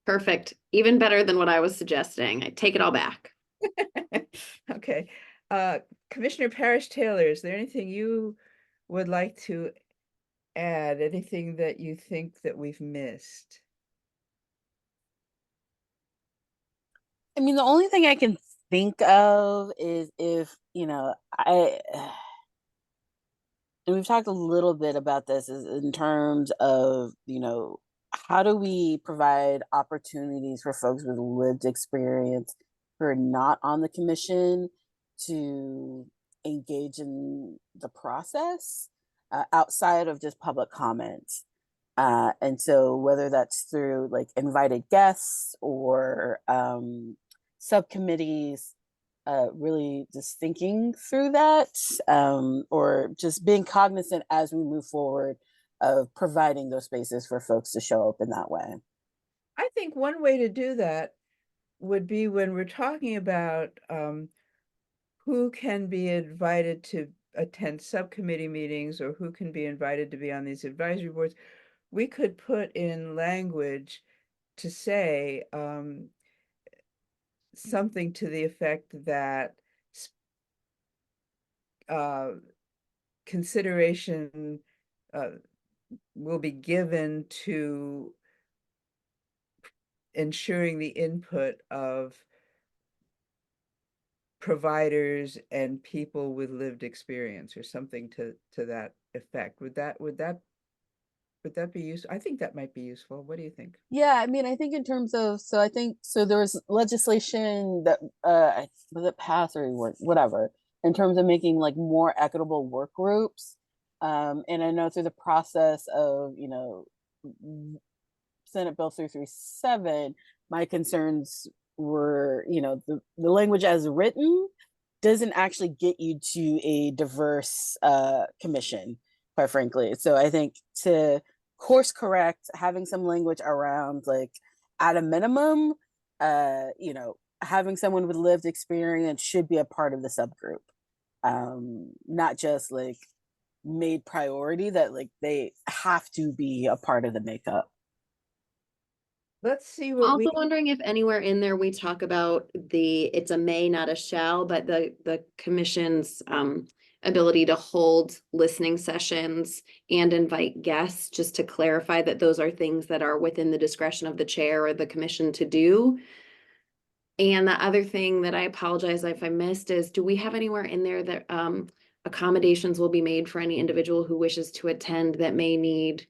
Perfect. Even better than what I was suggesting. I take it all back. Okay. Commissioner Parrish Taylor, is there anything you would like to add? Anything that you think that we've missed? I mean, the only thing I can think of is if, and we've talked a little bit about this is in terms of, how do we provide opportunities for folks with lived experience who are not on the commission to engage in the process outside of just public comments. And so whether that's through like invited guests or subcommittees, really just thinking through that, or just being cognizant as we move forward of providing those spaces for folks to show up in that way. I think one way to do that would be when we're talking about who can be invited to attend subcommittee meetings or who can be invited to be on these advisory boards, we could put in language to say something to the effect that consideration will be given to ensuring the input of providers and people with lived experience, or something to that effect. Would that be useful? I think that might be useful. What do you think? Yeah, I mean, I think in terms of, there was legislation that was it passed or whatever, in terms of making like more equitable work groups. And I know through the process of, Senate Bill 337, my concerns were, the language as written doesn't actually get you to a diverse commission, quite frankly. So I think to course correct, having some language around like at a minimum, having someone with lived experience should be a part of the subgroup, not just like made priority that like they have to be a part of the makeup. Let's see what Also wondering if anywhere in there we talk about it's a may, not a shall, but the commission's ability to hold listening sessions and invite guests, just to clarify that those are things that are within the discretion of the chair or the commission to do. And the other thing that I apologize if I missed is, do we have anywhere in there that accommodations will be made for any individual who wishes to attend that may need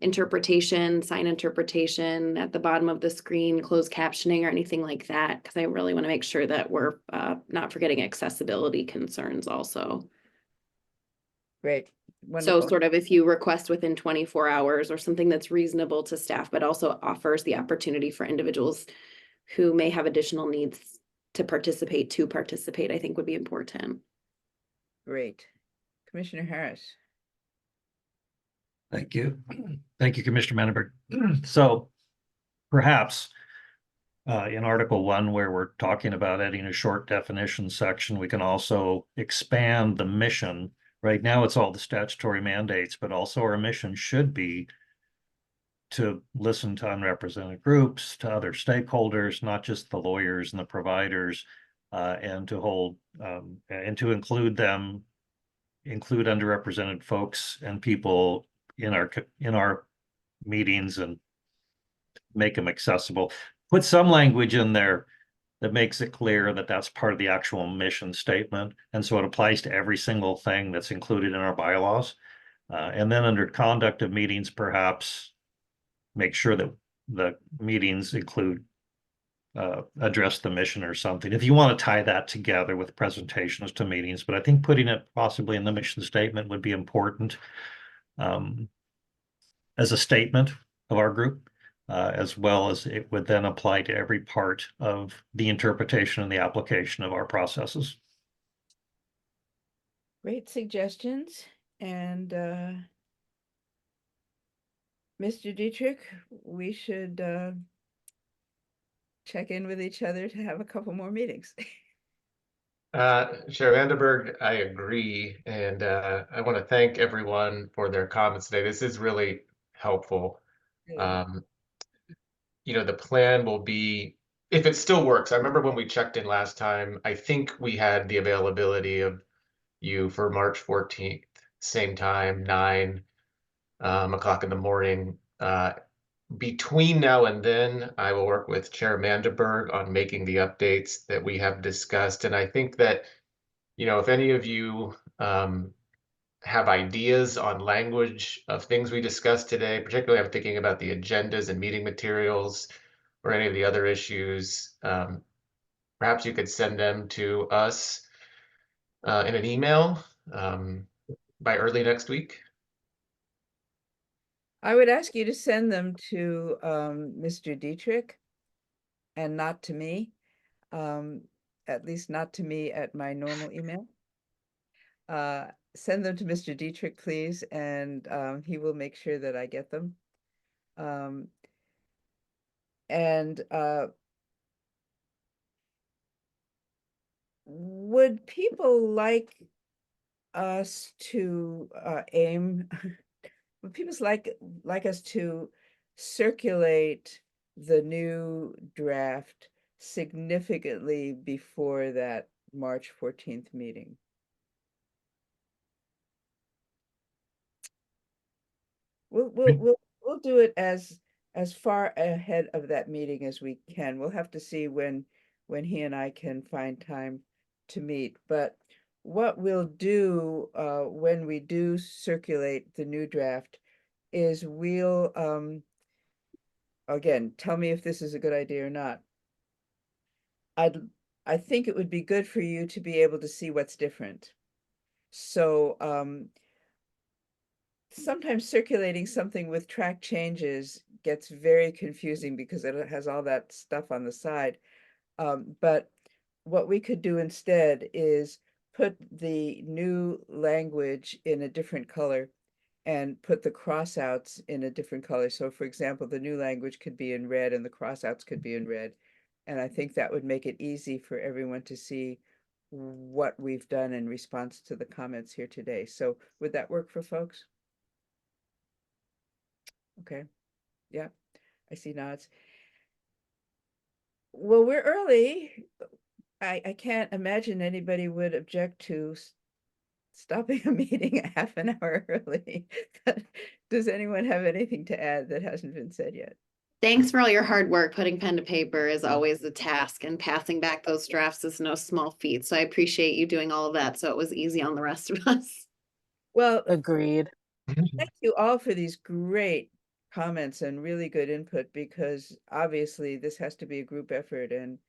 interpretation, sign interpretation at the bottom of the screen, closed captioning, or anything like that? Because I really want to make sure that we're not forgetting accessibility concerns also. Great, So wonderful. sort of if you request within 24 hours or something that's reasonable to staff, but also offers the opportunity for individuals who may have additional needs to participate, I think would be important. Great. Commissioner Harris. Thank you. Thank you, Commissioner Manenberg. So perhaps in Article 1, where we're talking about adding a short definition section, we can also expand the mission. Right now, it's all the statutory mandates, but also our mission should be to listen to unrepresented groups, to other stakeholders, not just the lawyers and the providers, and to hold and to include underrepresented folks and people in our meetings and make them accessible. Put some language in there that makes it clear that that's part of the actual mission statement, and so it applies to every single thing that's included in our bylaws. And then under conduct of meetings, perhaps make sure that the meetings include address the mission or something, if you want to tie that together with presentations to meetings. But I think putting it possibly in the mission statement would be important as a statement of our group, as well as it would then apply to every part of the interpretation and the application of our processes. Great suggestions. And Mr. Dietrich, we should check in with each other to have a couple more meetings. Chair Vandenberg, I agree. And I want to thank everyone for their comments today. This is really helpful. You know, the plan will be, if it still works, I remember when we checked in last time, I think we had the availability of you for March 14th, same time, 9 o'clock in the morning. Between now and then, I will work with Chair Mandenberg on making the updates that we have discussed. And I think that, you know, if any of you have ideas on language of things we discussed today, particularly I'm thinking about the agendas and meeting materials or any of the other issues, perhaps you could send them to us in an email by early next week. I would ask you to send them to Mr. Dietrich and not to me, at least not to me at my normal email. Send them to Mr. Dietrich, please, and he will make sure that I get them. And would people like us to aim, would people like us to circulate the new draft significantly before that March 14th meeting? We'll do it as far ahead of that meeting as we can. We'll have to see when he and I can find time to meet. But what we'll do when we do circulate the new draft is we'll again, tell me if this is a good idea or not. I think it would be good for you to be able to see what's different. So sometimes circulating something with track changes gets very confusing because it has all that stuff on the side. But what we could do instead is put the new language in a different color and put the crossouts in a different color. So for example, the new language could be in red and the crossouts could be in red. And I think that would make it easy for everyone to see what we've done in response to the comments here today. So would that work for folks? Okay, yeah, I see nods. Well, we're early. I can't imagine anybody would object to stopping a meeting a half an hour early. Does anyone have anything to add that hasn't been said yet? Thanks for all your hard work. Putting pen to paper is always a task, and passing back those drafts is no small feat. So I appreciate you doing all of that so it was easy on the rest of us. Well, Agreed. thank you all for these great comments and really good input, because obviously this has to be a group effort, and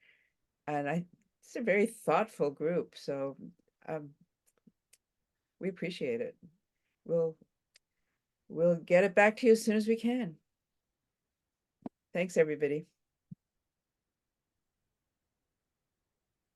it's a very thoughtful group. So we appreciate it. we'll get it back to you as soon as we can. Thanks, everybody.